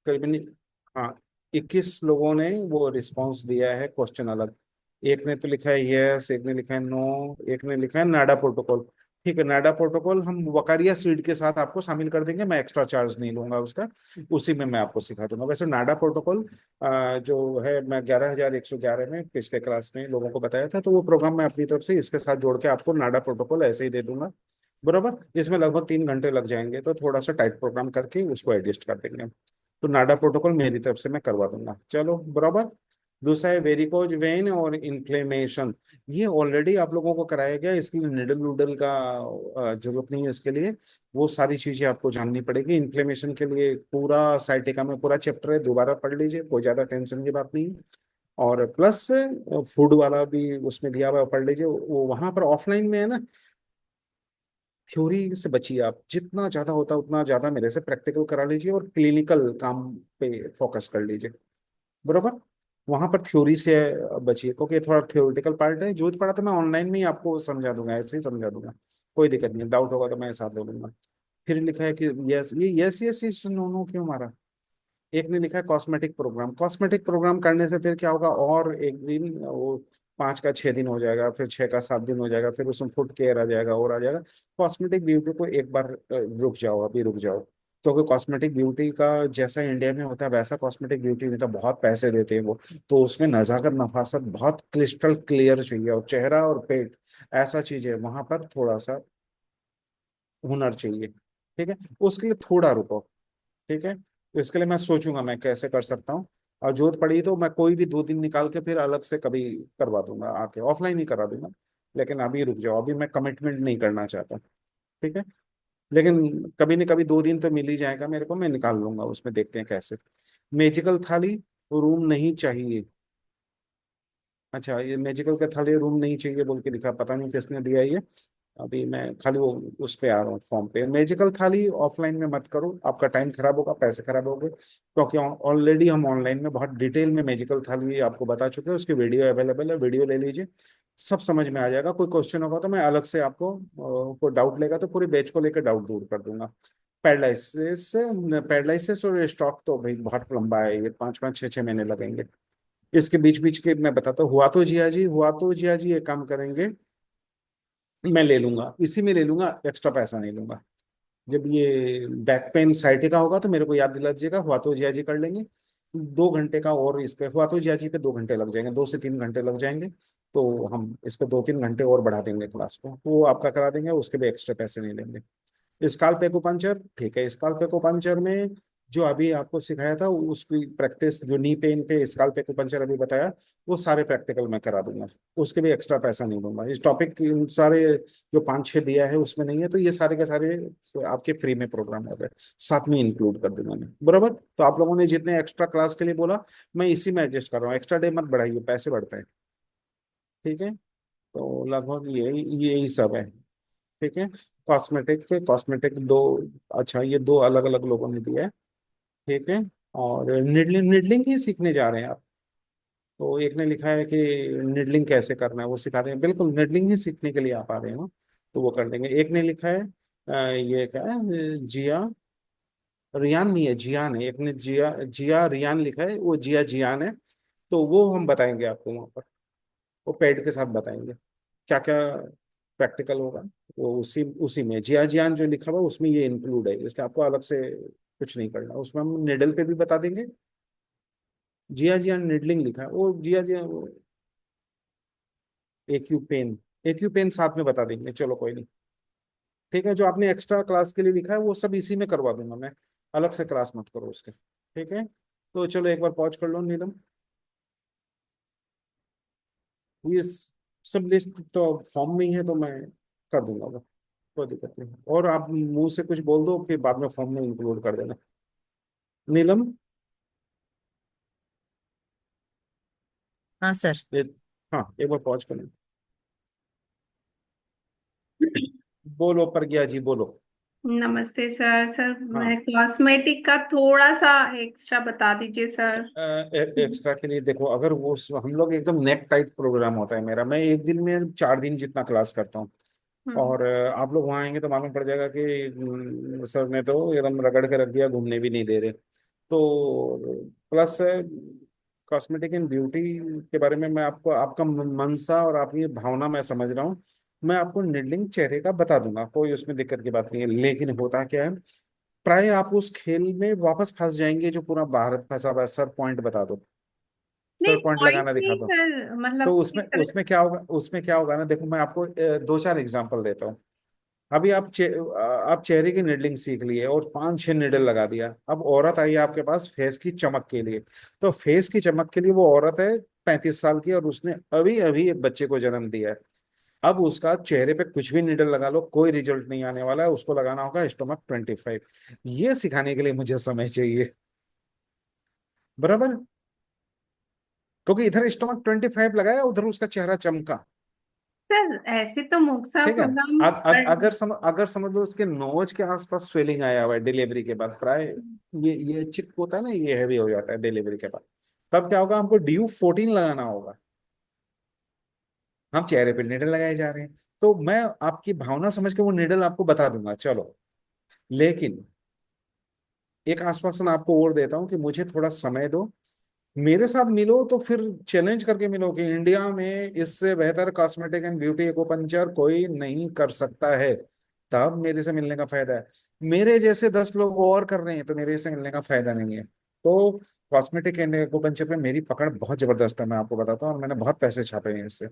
करीबन, हाँ, 21 लोगों ने वो रिस्पांस दिया है, क्वेश्चन अलग। एक ने तो लिखा है यस, एक ने लिखा है नो, एक ने लिखा है नाडा प्रोटोकॉल। ठीक है, नाडा प्रोटोकॉल हम वकारिया सीड के साथ आपको शामिल कर देंगे, मैं एक्स्ट्रा चार्ज नहीं लूंगा उसका, उसी में मैं आपको सिखा दूंगा। वैसे नाडा प्रोटोकॉल जो है, मैं 11,111 में पिछले क्लास में लोगों को बताया था, तो वो प्रोग्राम मैं अपनी तरफ से इसके साथ जोड़ के आपको नाडा प्रोटोकॉल ऐसे ही दे दूंगा। बराबर, इसमें लगभग 3 घंटे लग जाएंगे, तो थोड़ा सा टाइट प्रोग्राम करके उसको एडजस्ट कर देंगे। तो नाडा प्रोटोकॉल मेरी तरफ से मैं करवा दूंगा, चलो बराबर। दूसरा है वेरिकोज वेन और इन्फ्लेमेशन। ये ऑलरेडी आप लोगों को कराया गया, इसके लिए निडल नूडल का जरूरत नहीं है इसके लिए। वो सारी चीजें आपको जाननी पड़ेगी। इन्फ्लेमेशन के लिए पूरा साइटिका में पूरा चैप्टर है, दोबारा पढ़ लीजिए, कोई ज्यादा टेंशन की बात नहीं है। और प्लस फूड वाला भी उसमें दिया हुआ है, पढ़ लीजिए। वो वहां पर ऑफलाइन में है ना, थ्योरी से बचिए आप, जितना ज्यादा होता है उतना ज्यादा मेरे से प्रैक्टिकल करा लीजिए और क्लिनिकल काम पे फोकस कर लीजिए, बरोबर। वहां पर थ्योरी से बचिए, क्योंकि थोड़ा थ्योरेटिकल पार्ट है। जो पढ़ा तो मैं ऑनलाइन में ही आपको समझा दूंगा, ऐसे ही समझा दूंगा, कोई दिक्कत नहीं। डाउट होगा तो मैं साथ दे दूंगा। फिर लिखा है कि यस, ये yes yes yes no no क्यों मारा। एक ने लिखा है कॉस्मेटिक प्रोग्राम। कॉस्मेटिक प्रोग्राम करने से फिर क्या होगा, और एक दिन वो 5 का 6 दिन हो जाएगा, फिर 6 का 7 दिन हो जाएगा, फिर उसमें फुट केयर आ जाएगा और आ जाएगा। कॉस्मेटिक ब्यूटी को एक बार रुक जाओ, अभी रुक जाओ। क्योंकि कॉस्मेटिक ब्यूटी का जैसा इंडिया में होता है वैसा कॉस्मेटिक ब्यूटी नहीं था, बहुत पैसे देते हैं वो। तो उसमें नजाकत नफासत बहुत क्रिस्टल क्लियर चाहिए, और चेहरा और पेट ऐसा चीज है, वहां पर थोड़ा सा हुनर चाहिए, ठीक है। उसके लिए थोड़ा रुको, ठीक है। तो इसके लिए मैं सोचूंगा मैं कैसे कर सकता हूँ। और जरूरत पड़ी तो मैं कोई भी 2 दिन निकाल के फिर अलग से कभी करवा दूंगा, आके ऑफलाइन ही करा दूंगा। लेकिन अभी रुक जाओ, अभी मैं कमिटमेंट नहीं करना चाहता, ठीक है। लेकिन कभी न कभी 2 दिन तो मिल ही जाएगा मेरे को, मैं निकाल लूंगा, उसमें देखते हैं कैसे। मैजिकल थाली रूम नहीं चाहिए। अच्छा, ये मैजिकल का थाली रूम नहीं चाहिए बोल के लिखा, पता नहीं किसने दिया ये। अभी मैं खाली वो उस पे आ रहा हूँ फॉर्म पे। मैजिकल थाली ऑफलाइन में मत करो, आपका टाइम खराब होगा, पैसे खराब होंगे, क्योंकि ऑलरेडी हम ऑनलाइन में बहुत डिटेल में मैजिकल थाली आपको बता चुके हैं। उसकी वीडियो अवेलेबल है, वीडियो ले लीजिए, सब समझ में आ जाएगा। कोई क्वेश्चन होगा तो मैं अलग से आपको, कोई डाउट लेगा तो पूरे बैच को लेकर डाउट दूर कर दूंगा। पैरालिसिस, पैरालिसिस और स्ट्रोक तो भाई बहुत लंबा है, ये 5 5 6 6 महीने लगेंगे। इसके बीच बीच के मैं बताता हूँ। हुआ तो जिया जी, हुआ तो जिया जी, एक काम करेंगे, मैं ले लूंगा, इसी में ले लूंगा, एक्स्ट्रा पैसा नहीं लूंगा। जब ये बैक पेन साइटिका होगा तो मेरे को याद दिला दीजिएगा, हुआ तो जिया जी कर लेंगे। 2 घंटे का और इस पे, हुआ तो जिया जी पे 2 घंटे लग जाएंगे, 2 से 3 घंटे लग जाएंगे। तो हम इस पे 2 3 घंटे और बढ़ा देंगे क्लास को, तो वो आपका करा देंगे, उसके भी एक्स्ट्रा पैसे नहीं लेंगे। स्काल्प एक्यूपंक्चर, ठीक है। स्काल्प एक्यूपंक्चर में जो अभी आपको सिखाया था उसकी प्रैक्टिस, जो नी पेन पे स्काल्प एक्यूपंक्चर अभी बताया, वो सारे प्रैक्टिकल मैं करा दूंगा। उसके भी एक्स्ट्रा पैसा नहीं दूंगा। इस टॉपिक इन सारे जो 5 6 दिया है उसमें नहीं है, तो ये सारे के सारे आपके फ्री में प्रोग्राम हो गए, साथ में इंक्लूड कर दूंगा मैं, बराबर। तो आप लोगों ने जितने एक्स्ट्रा क्लास के लिए बोला, मैं इसी में एडजस्ट कर रहा हूँ। एक्स्ट्रा डे मत बढ़ाइए, पैसे बढ़ते हैं, ठीक है। तो लगभग यही यही सब है, ठीक है। कॉस्मेटिक के कॉस्मेटिक दो, अच्छा ये 2 अलग अलग लोगों ने दिया है, ठीक है। और निडलिंग, निडलिंग ही सीखने जा रहे हैं आप। तो एक ने लिखा है कि निडलिंग कैसे करना है वो सिखा रहे हैं, बिल्कुल निडलिंग ही सीखने के लिए आप आ रहे हो, तो वो कर देंगे। एक ने लिखा है ये क्या है, जिया रियान नहीं है, जियान है। एक ने जिया जिया रियान लिखा है, वो जिया जियान है। तो वो हम बताएंगे आपको वहाँ पर, वो पेड के साथ बताएंगे क्या क्या प्रैक्टिकल होगा। वो उसी उसी में जिया जियान जो लिखा हुआ उसमें ये इंक्लूड है, इसलिए आपको अलग से कुछ नहीं करना। उसमें हम निडल पे भी बता देंगे। जिया जियान निडलिंग लिखा है, वो जिया जिया एक्यू पेन, एक्यू पेन साथ में बता देंगे, चलो कोई नहीं, ठीक है। जो आपने एक्स्ट्रा क्लास के लिए लिखा है वो सब इसी में करवा दूंगा मैं, अलग से क्लास मत करो उसके, ठीक है। तो चलो एक बार पॉज कर लो नीलम। ये सब लिस्ट तो फॉर्म में ही है, तो मैं कर दूंगा वो, कोई दिक्कत नहीं। और आप मुंह से कुछ बोल दो, फिर बाद में फॉर्म में इंक्लूड कर देना। नीलम, हाँ सर। ये, हाँ एक बार पॉज कर लो। बोलो प्रज्ञा जी, बोलो। नमस्ते सर। सर मैं हाँ, कॉस्मेटिक का थोड़ा सा एक्स्ट्रा बता दीजिए सर। एक्स्ट्रा के लिए देखो, अगर वो हम लोग एकदम नेक टाइट प्रोग्राम होता है मेरा, मैं एक दिन में 4 दिन जितना क्लास करता हूँ। हम्म। और आप लोग वहाँ आएंगे तो मालूम पड़ जाएगा कि सर ने तो एकदम रगड़ के रख दिया, घूमने भी नहीं दे रहे। तो प्लस कॉस्मेटिक एंड ब्यूटी के बारे में मैं आपको, आपका मनसा और आपकी भावना मैं समझ रहा हूँ। मैं आपको निडलिंग चेहरे का बता दूंगा, कोई उसमें दिक्कत की बात नहीं है। लेकिन होता क्या है, प्राय आप उस खेल में वापस फंस जाएंगे जो पूरा भारत फंसा हुआ है। सर पॉइंट बता दो, सर नहीं, पॉइंट लगाना पॉइंट्स दिखा नहीं दो। सर, तो मतलब उसमें किस तरह से। उसमें क्या होगा, उसमें क्या होगा ना, देखो मैं आपको 2 4 एग्जांपल देता हूँ। अभी आप चेहरे की निडलिंग सीख लिए और 5-6 निडल लगा दिया। अब औरत आई है आपके पास फेस की चमक के लिए। तो फेस की चमक के लिए वो औरत है 35 साल की, और उसने अभी अभी एक बच्चे को जन्म दिया है। अब उसका चेहरे पे कुछ भी निडल लगा लो, कोई रिजल्ट नहीं आने वाला है। उसको लगाना होगा स्टोमक 25। ये सिखाने के लिए मुझे समय चाहिए, बराबर। क्योंकि इधर स्टोमक 25 लगाया, उधर उसका चेहरा चमका। सर ऐसे तो मोक्सा ठीक है। प्रोग्राम कर। अगर समझ लो उसके नोज के आसपास स्वेलिंग आया हुआ है डिलीवरी के बाद, प्राय ये चिक होता है ना, ये हैवी हो जाता है डिलीवरी के बाद। तब क्या होगा, हमको DU 14 लगाना होगा। हम चेहरे पे निडल लगाए जा रहे हैं। तो मैं आपकी भावना समझ के वो निडल आपको बता दूंगा, चलो। लेकिन एक आश्वासन आपको और देता हूं कि मुझे थोड़ा समय दो, मेरे साथ मिलो, तो फिर चैलेंज करके मिलो कि इंडिया में इससे बेहतर कॉस्मेटिक एंड ब्यूटी एक्यूपंक्चर कोई नहीं कर सकता है। तब मेरे से मिलने का फायदा है। मेरे जैसे 10 लोग और कर रहे हैं तो मेरे से मिलने का फायदा नहीं है। तो कॉस्मेटिक एंड एक्यूपंक्चर पे मेरी पकड़ बहुत जबरदस्त है, मैं आपको बताता हूँ, और मैंने बहुत पैसे छापे हैं इससे।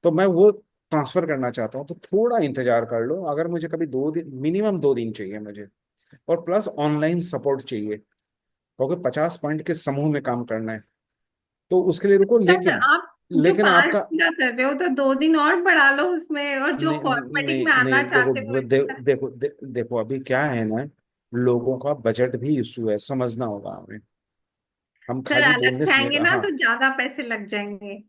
तो मैं वो ट्रांसफर करना चाहता हूँ, तो थोड़ा इंतजार कर लो। अगर मुझे कभी 2 दिन, मिनिमम 2 दिन चाहिए मुझे, और प्लस ऑनलाइन सपोर्ट चाहिए, क्योंकि 50 पॉइंट के समूह में काम करना है। तो उसके लिए रुको, सर लेकिन आप जो लेकिन 5 आपका, दिन का कर रहे हो तो 2 दिन और बढ़ा लो उसमें, और जो नहीं कॉस्मेटिक नहीं में आना नहीं, चाहते हो देखो अभी क्या है ना, लोगों का बजट भी इशू है, समझना होगा हमें। हम सर खाली अलग बोलने से से आएंगे ना हाँ, तो ज्यादा पैसे लग जाएंगे।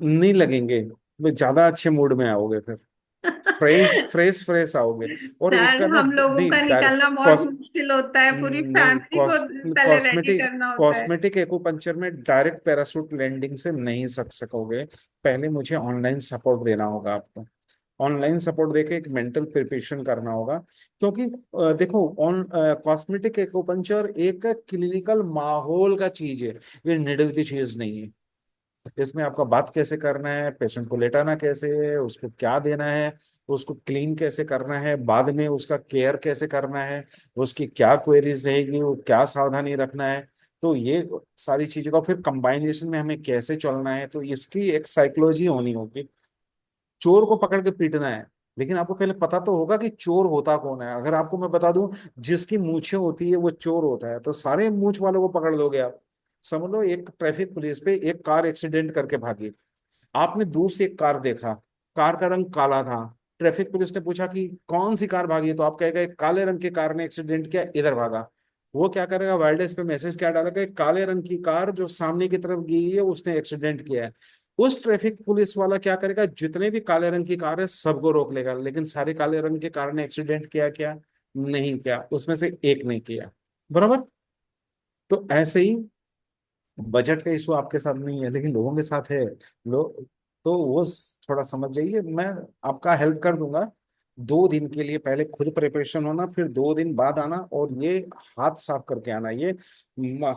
नहीं लगेंगे। वो ज्यादा अच्छे मूड में आओगे फिर, फ्रेश फ्रेश फ्रेश आओगे। और एक सर करना हम लोगों नहीं का डायरेक्ट निकलना बहुत कॉस मुश्किल होता है, पूरी नहीं फैमिली को पहले रेडी कॉस्मेटिक करना होता है। कॉस्मेटिक एक्यूपंक्चर में डायरेक्ट पैराशूट लैंडिंग से नहीं सक सकोगे। पहले मुझे ऑनलाइन सपोर्ट देना होगा आपको। ऑनलाइन सपोर्ट देके एक मेंटल प्रिपरेशन करना होगा। क्योंकि देखो, ऑन कॉस्मेटिक एक्यूपंक्चर एक क्लिनिकल माहौल का चीज है, ये निडल की चीज नहीं है। इसमें आपका बात कैसे करना है, पेशेंट को लेटाना कैसे है, उसको क्या देना है, उसको क्लीन कैसे करना है, बाद में उसका केयर कैसे करना है, उसकी क्या क्वेरीज रहेगी, वो क्या सावधानी रखना है। तो ये सारी चीजों का फिर कंबाइनेशन में हमें कैसे चलना है, तो इसकी एक साइकोलॉजी होनी होगी। चोर को पकड़ के पीटना है, लेकिन आपको पहले पता तो होगा कि चोर होता कौन है। अगर आपको मैं बता दूं जिसकी मूछें होती है वो चोर होता है, तो सारे मूछ वालों को पकड़ लोगे आप। समझ लो एक ट्रैफिक पुलिस पे एक कार एक्सीडेंट करके भागी। आपने दूर से एक कार देखा, कार का रंग काला था। ट्रैफिक पुलिस ने पूछा कि कौन सी कार भागी है, तो आप कहेगा एक काले रंग की कार ने एक्सीडेंट किया, इधर भागा। वो क्या करेगा, वायरलेस पे मैसेज क्या डालेगा, एक काले रंग की कार जो सामने की तरफ गई है उसने एक्सीडेंट किया है। उस ट्रैफिक पुलिस वाला क्या करेगा, जितने भी काले रंग की कार है सबको रोक लेगा, लेकिन सारे काले रंग की कार ने एक्सीडेंट किया क्या, नहीं किया, उसमें से एक ने किया, बराबर। तो ऐसे ही बजट का इशू आपके साथ नहीं है लेकिन लोगों के साथ है। लोग, तो वो थोड़ा समझ जाइए, मैं आपका हेल्प कर दूंगा। 2 दिन के लिए पहले खुद प्रिपरेशन होना, फिर 2 दिन बाद आना, और ये हाथ साफ करके आना। ये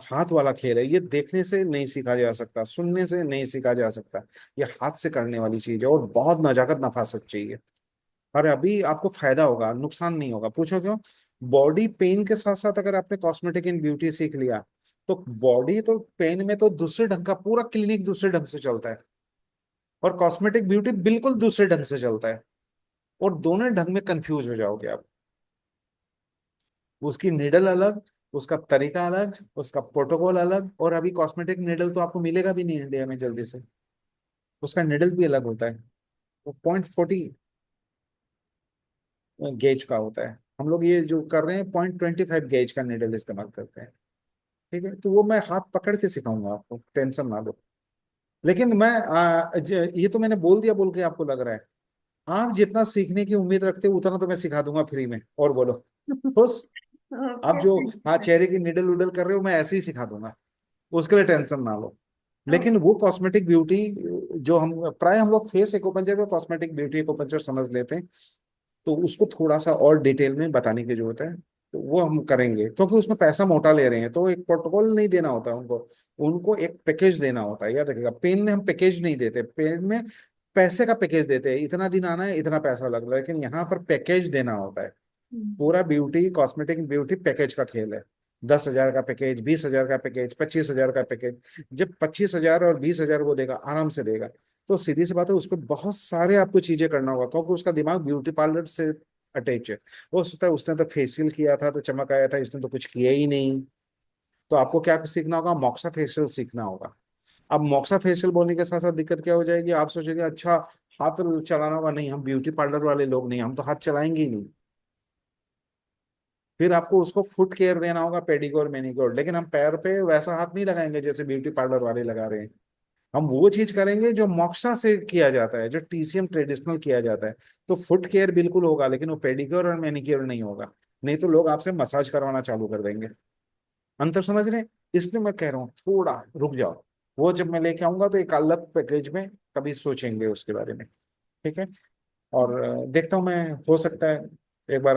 हाथ वाला खेल है, ये देखने से नहीं सीखा जा सकता, सुनने से नहीं सीखा जा सकता। ये हाथ से करने वाली चीज है, और बहुत नजाकत नफासत चाहिए। और अभी आपको फायदा होगा, नुकसान नहीं होगा, पूछो क्यों। बॉडी पेन के साथ साथ अगर आपने कॉस्मेटिक इन ब्यूटी सीख लिया, तो बॉडी तो पेन में तो दूसरे ढंग का, पूरा क्लिनिक दूसरे ढंग से चलता है, और कॉस्मेटिक ब्यूटी बिल्कुल दूसरे ढंग से चलता है। और दोनों ढंग में कंफ्यूज हो जाओगे आप। उसकी निडल अलग, उसका तरीका अलग, उसका प्रोटोकॉल अलग। और अभी कॉस्मेटिक निडल तो आपको मिलेगा भी नहीं इंडिया में जल्दी से, उसका निडल भी अलग होता है। वो 0.40 गेज का होता है। हम लोग ये जो कर रहे हैं 0.25 गेज का निडल इस्तेमाल करते हैं। ठीक है, तो वो मैं हाथ पकड़ के सिखाऊंगा आपको, टेंशन ना लो। लेकिन मैं ये तो मैंने बोल दिया बोल के आपको लग रहा है। आप जितना सीखने की उम्मीद रखते हो उतना तो मैं सिखा दूंगा फ्री में, और बोलो खुश। आप ओके जो थैंक हाँ यू। चेहरे की निडल उडल कर रहे हो, मैं ऐसे ही सिखा दूंगा, उसके लिए टेंशन ना लो। लेकिन ओके। वो कॉस्मेटिक ब्यूटी जो हम लोग फेस एक्यूपंक्चर में कॉस्मेटिक ब्यूटी एक्यूपंक्चर समझ लेते हैं, तो उसको थोड़ा सा और डिटेल में बताने की जरूरत है। तो वो हम करेंगे, क्योंकि उसमें पैसा मोटा ले रहे हैं, तो एक प्रोटोकॉल नहीं देना होता उनको। उनको एक पैकेज देना होता है, याद रखिएगा। पेन में हम पैकेज नहीं देते, पेन में पैसे का पैकेज देते हैं, इतना दिन आना है, इतना पैसा लग रहा है। लेकिन यहाँ पर पैकेज देना होता है। पूरा ब्यूटी कॉस्मेटिक ब्यूटी पैकेज का खेल है। 10,000 का पैकेज, 20,000 का पैकेज, 25,000 का पैकेज। जब 25,000 और 20,000 वो देगा, आराम से देगा, तो सीधी सी बात है, उसको बहुत सारे आपको चीजें करना होगा, क्योंकि उसका दिमाग ब्यूटी पार्लर से अटैच है। वो सोचता है उसने तो फेशियल किया था तो चमक आया था, इसने तो कुछ किया ही नहीं। तो आपको क्या सीखना होगा, मॉक्सा फेशियल सीखना होगा। अब मॉक्सा फेशियल बोलने के साथ साथ दिक्कत क्या हो जाएगी, आप सोचेंगे अच्छा हाथ चलाना होगा, नहीं हम ब्यूटी पार्लर वाले लोग नहीं, हम तो हाथ चलाएंगे ही नहीं। फिर आपको उसको फुट केयर देना होगा, पेडिक्योर मैनिक्योर, लेकिन हम पैर पे वैसा हाथ नहीं लगाएंगे जैसे ब्यूटी पार्लर वाले लगा रहे हैं। हम वो चीज करेंगे जो मोक्सा से किया जाता है, जो टीसीएम ट्रेडिशनल किया जाता है। तो फुट केयर बिल्कुल होगा, लेकिन वो पेडिक्योर और मैनिक्योर नहीं होगा। नहीं तो लोग आपसे मसाज करवाना चालू कर देंगे। अंतर समझ रहे हैं? इसलिए मैं कह रहा हूँ थोड़ा रुक जाओ। वो जब मैं लेके आऊंगा तो एक अलग पैकेज में कभी सोचेंगे उसके बारे में। ठीक है। और देखता हूँ मैं, हो सकता है एक बार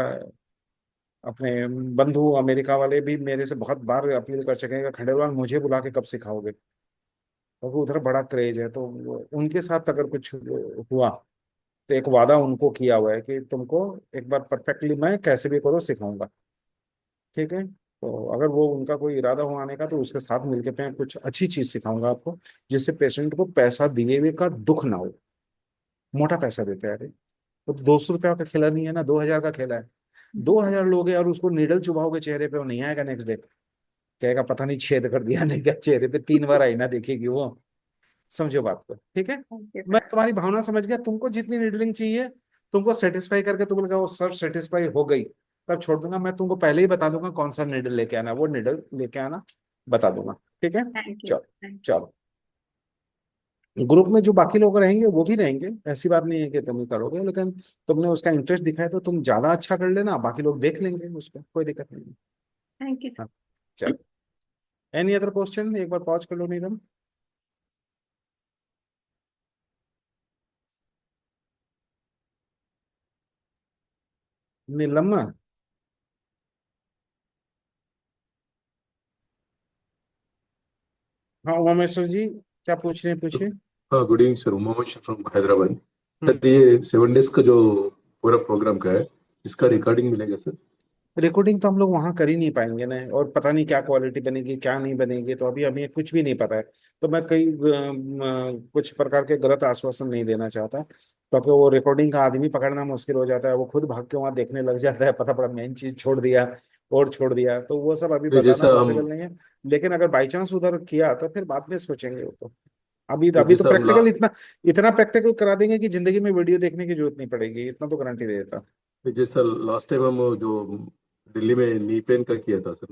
अपने बंधु अमेरिका वाले भी मेरे से बहुत बार अपील कर सकेंगे, खंडेलवाल मुझे बुला के कब सिखाओगे, क्योंकि उधर बड़ा क्रेज है। तो उनके साथ अगर कुछ हुआ तो एक वादा उनको किया हुआ है कि तुमको एक बार परफेक्टली मैं कैसे भी करो सिखाऊंगा। ठीक है। तो अगर वो उनका कोई इरादा हो आने का तो उसके साथ मिलकर मैं कुछ अच्छी चीज सिखाऊंगा आपको, जिससे पेशेंट को पैसा दिए हुए का दुख ना हो। मोटा पैसा देते हैं, अरे वो तो 200 रुपया का खेला नहीं है ना, 2000 का खेला है। 2000 लोग हैं और उसको नीडल चुभाओगे चेहरे पे, वो नहीं आएगा नेक्स्ट डे, कहेगा पता नहीं छेद कर दिया, नहीं क्या चेहरे पे 3 बार आईना देखेगी वो। समझो बात को, ठीक है। ओके मैं सर। तुम्हारी भावना समझ गया, तुमको जितनी नीडलिंग चाहिए, तुमको सेटिस्फाई करके तुम लगा वो सर सेटिस्फाई हो गई, तब छोड़ दूंगा। मैं तुमको पहले ही बता दूंगा कौन सा नीडल लेके आना, वो नीडल लेके आना, बता दूंगा। ठीक है। थैंक यू, चलो। थैंक चलो। ग्रुप में जो बाकी लोग रहेंगे वो भी रहेंगे, ऐसी बात नहीं है कि तुम ही करोगे, लेकिन तुमने उसका इंटरेस्ट दिखाया तो तुम ज्यादा अच्छा कर लेना, बाकी लोग देख लेंगे उसको, कोई दिक्कत नहीं है। Thank you. हाँ। चलो। एनी अदर क्वेश्चन, एक बार पॉज कर लो नहीं तुम। नीलम्मा। हाँ उमामेश्वर जी, क्या पूछ रहे हैं पूछिए। हाँ, गुड इवनिंग सर। उमावश फ्रॉम हैदराबाद। हम्म। सर, ये 7 डेज का जो पूरा प्रोग्राम का है, इसका रिकॉर्डिंग मिलेगा सर? रिकॉर्डिंग तो हम लोग वहां कर ही नहीं पाएंगे ना, और पता नहीं क्या क्वालिटी बनेगी क्या नहीं बनेगी, तो अभी हमें कुछ भी नहीं पता है। तो मैं कई कुछ प्रकार के गलत आश्वासन नहीं देना चाहता, क्योंकि वो रिकॉर्डिंग का आदमी पकड़ना मुश्किल हो जाता है, वो खुद भाग के वहां देखने लग जाता है, पता पड़ा मेन चीज छोड़ दिया और छोड़ दिया, तो वो सब अभी तो बताना जैसा हम पॉसिबल नहीं है। लेकिन अगर बाई चांस उधर किया तो फिर बाद में सोचेंगे वो तो। तो अभी तो जैसा हम ला प्रैक्टिकल इतना इतना प्रैक्टिकल करा देंगे कि जिंदगी में वीडियो देखने की जरूरत नहीं पड़ेगी, इतना तो गारंटी दे देता। जैसा लास्ट टाइम हम जो दिल्ली में नी पेन का किया था सर,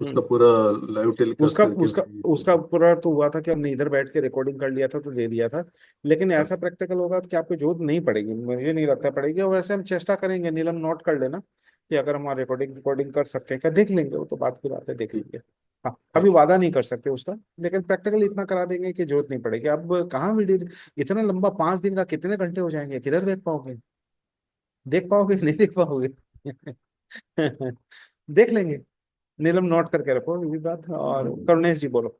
उसका हम्म। पूरा लाइव टेलीकास्ट उसका करके उसका उसका पूरा तो हुआ था कि हमने इधर बैठ के रिकॉर्डिंग कर लिया था तो दे दिया था। लेकिन हाँ ऐसा सर। प्रैक्टिकल होगा तो कि आपको जरूरत नहीं पड़ेगी, मुझे नहीं लगता पड़ेगी, और वैसे हम चेष्टा करेंगे, नीलम नोट कर लेना कि अगर हम रिकॉर्डिंग रिकॉर्डिंग कर सकते हैं क्या, देख लेंगे वो तो बात की बात है, देख ठीक। लेंगे। हाँ अभी थैंक यू। वादा नहीं कर सकते उसका, लेकिन प्रैक्टिकल इतना करा देंगे कि जरूरत नहीं पड़ेगी। अब कहाँ वीडियो इतना लंबा, 5 दिन का कितने घंटे हो जाएंगे, किधर देख पाओगे, देख पाओगे नहीं देख पाओगे। देख लेंगे। नीलम नोट करके रखो ये भी बात, और करुणेश जी बोलो।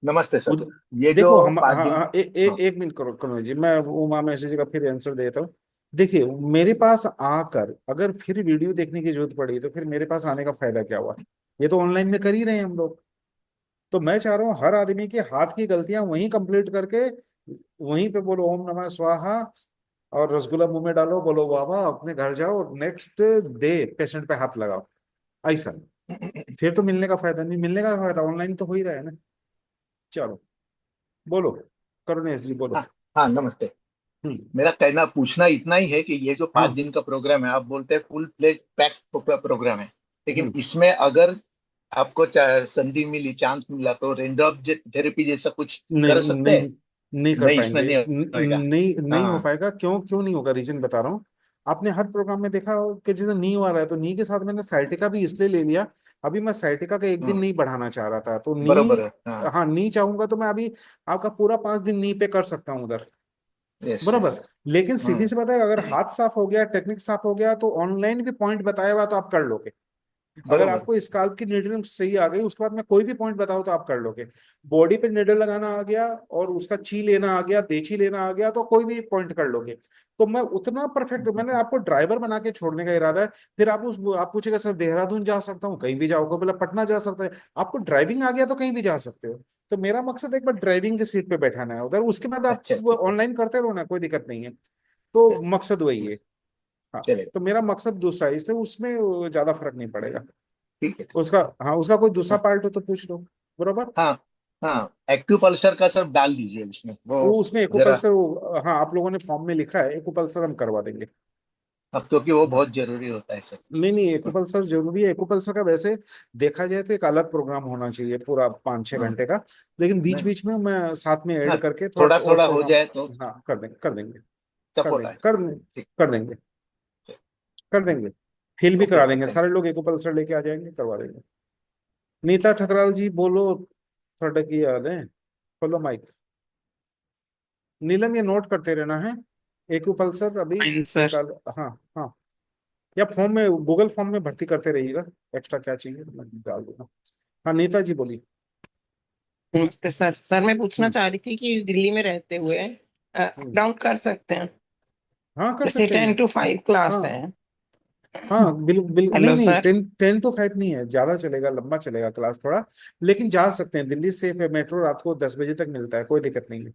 नमस्ते सर। उद, ये जो देखो हम, हाँ 5 दिन। हाँ, हाँ। एक मिनट करो करो जी, मैं उमा मैसेज जी का फिर आंसर देता हूँ। देखिए मेरे पास आकर अगर फिर वीडियो देखने की जरूरत पड़ी तो फिर मेरे पास आने का फायदा क्या हुआ, ये तो ऑनलाइन में कर ही रहे हैं हम लोग। तो मैं चाह रहा हूँ हर आदमी के हाथ की गलतियां वहीं कंप्लीट करके वहीं पे बोलो ओम नमः स्वाहा, और रसगुल्ला मुंह में डालो, बोलो बाबा, अपने घर जाओ, नेक्स्ट डे पेशेंट पे हाथ लगाओ, ऐसा। फिर तो मिलने का फायदा नहीं, मिलने का फायदा ऑनलाइन तो हो ही रहा है ना। चलो बोलो, करुणेश जी बोलो। हाँ। हाँ, नमस्ते। हम्म। मेरा कहना पूछना इतना ही है कि ये जो पांच हाँ। दिन का प्रोग्राम है, आप बोलते हैं फुल प्लेज पैक प्रोग्राम है, लेकिन हम्म। इसमें अगर आपको संधि मिली, चांस मिला, तो रेनड्रॉप थेरेपी जैसा कुछ कर नहीं सकते नहीं, हैं? नहीं कर नहीं, इसमें पाएंगे, नहीं होएगा। नहीं नहीं हो हाँ। पाएगा। क्यों क्यों नहीं होगा, रीजन बता रहा हूँ। आपने हर प्रोग्राम में देखा हो कि जैसे नी वाला है तो नी के साथ मैंने साइटिका भी इसलिए ले लिया, अभी मैं साइटिका का एक दिन हाँ, नहीं बढ़ाना चाह रहा था, तो नी। बरोबर है। हाँ। हाँ नी चाहूंगा तो मैं अभी आपका पूरा 5 दिन नी पे कर सकता हूँ उधर, यस, यस। बरोबर। लेकिन सीधी हम्म। सी बात है, अगर हाथ साफ हो गया, टेक्निक साफ हो गया, तो ऑनलाइन भी पॉइंट बताया हुआ तो आप कर लोगे। अगर बरोबर। आपको स्काल्प की नीडलिंग सही आ गई, उसके बाद में कोई भी पॉइंट बताओ तो आप कर लोगे। बॉडी पे नीडल लगाना आ गया और उसका ची लेना आ गया, देची लेना आ गया, तो कोई भी पॉइंट कर लोगे। तो मैं उतना परफेक्ट, मैंने आपको ड्राइवर बना के छोड़ने का इरादा है। फिर आप पूछेगा सर देहरादून जा सकता हूँ, कहीं भी जाओगे, बोला पटना जा सकता है। आपको ड्राइविंग आ गया तो कहीं भी जा सकते हो। तो मेरा मकसद एक बार ड्राइविंग की सीट पे बैठाना है उधर, उसके बाद आप अच्छा, अच्छा, अच्छा। ऑनलाइन करते रहो ना, कोई दिक्कत नहीं है। तो मकसद वही है। हाँ, चलेगा, तो मेरा मकसद दूसरा है, इसलिए उसमें ज्यादा फर्क नहीं पड़ेगा। ठीक है। उसका, हाँ, उसका कोई दूसरा हाँ पार्ट हो तो पूछ लो। बरोबर। हाँ हाँ, एक्टिव पल्सर का सर डाल दीजिए उसमें वो वो उसमें जरा। एक्यूपल्सर, हाँ, आप लोगों ने फॉर्म में लिखा है, एक्यूपल्सर हम करवा देंगे। अब क्योंकि वो हाँ, बहुत जरूरी होता है सर। नहीं नहीं, एक्यूपल्सर जरूरी है। एक्यूपल्सर का वैसे देखा जाए तो एक अलग प्रोग्राम होना चाहिए, पूरा 5-6 घंटे का। लेकिन बीच नहीं, बीच में मैं साथ में हाँ, ऐड करके थोड़ा थोड़ा और थोड़ा हो प्रोग्राम, जाए तो हाँ, कर देंगे, कर देंगे, कर सपोर्ट देंगे, आए। कर देंगे, ठीक। कर देंगे, कर देंगे। फील भी ओके करा सर, देंगे, थैंक सारे लोग एक्यूपल्सर लेके आ जाएंगे, करवा देंगे। नीता ठकराल जी बोलो, थोड़ा की याद है, खोलो माइक। नीलम, ये नोट करते रहना है, एक्यूपल्सर अभी आंसर। निकाल। हाँ, हाँ, या फॉर्म में, गूगल फॉर्म में भर्ती करते रहिएगा, एक्स्ट्रा क्या चाहिए मैं डाल दूंगा। हाँ, नीता जी बोलिए। नमस्ते सर। सर मैं पूछना हम्म, चाह रही थी कि दिल्ली में रहते हुए अप हम्म, डाउन कर सकते हैं? हाँ, कर जैसे सकते हैं। 10 to 5 क्लास हाँ, है। हाँ, नहीं हेलो नहीं, सर। 10 to 5 नहीं है, ज्यादा चलेगा, लंबा चलेगा क्लास थोड़ा। लेकिन जा सकते हैं, दिल्ली से मेट्रो रात को 10 बजे तक मिलता है, कोई दिक्कत नहीं है।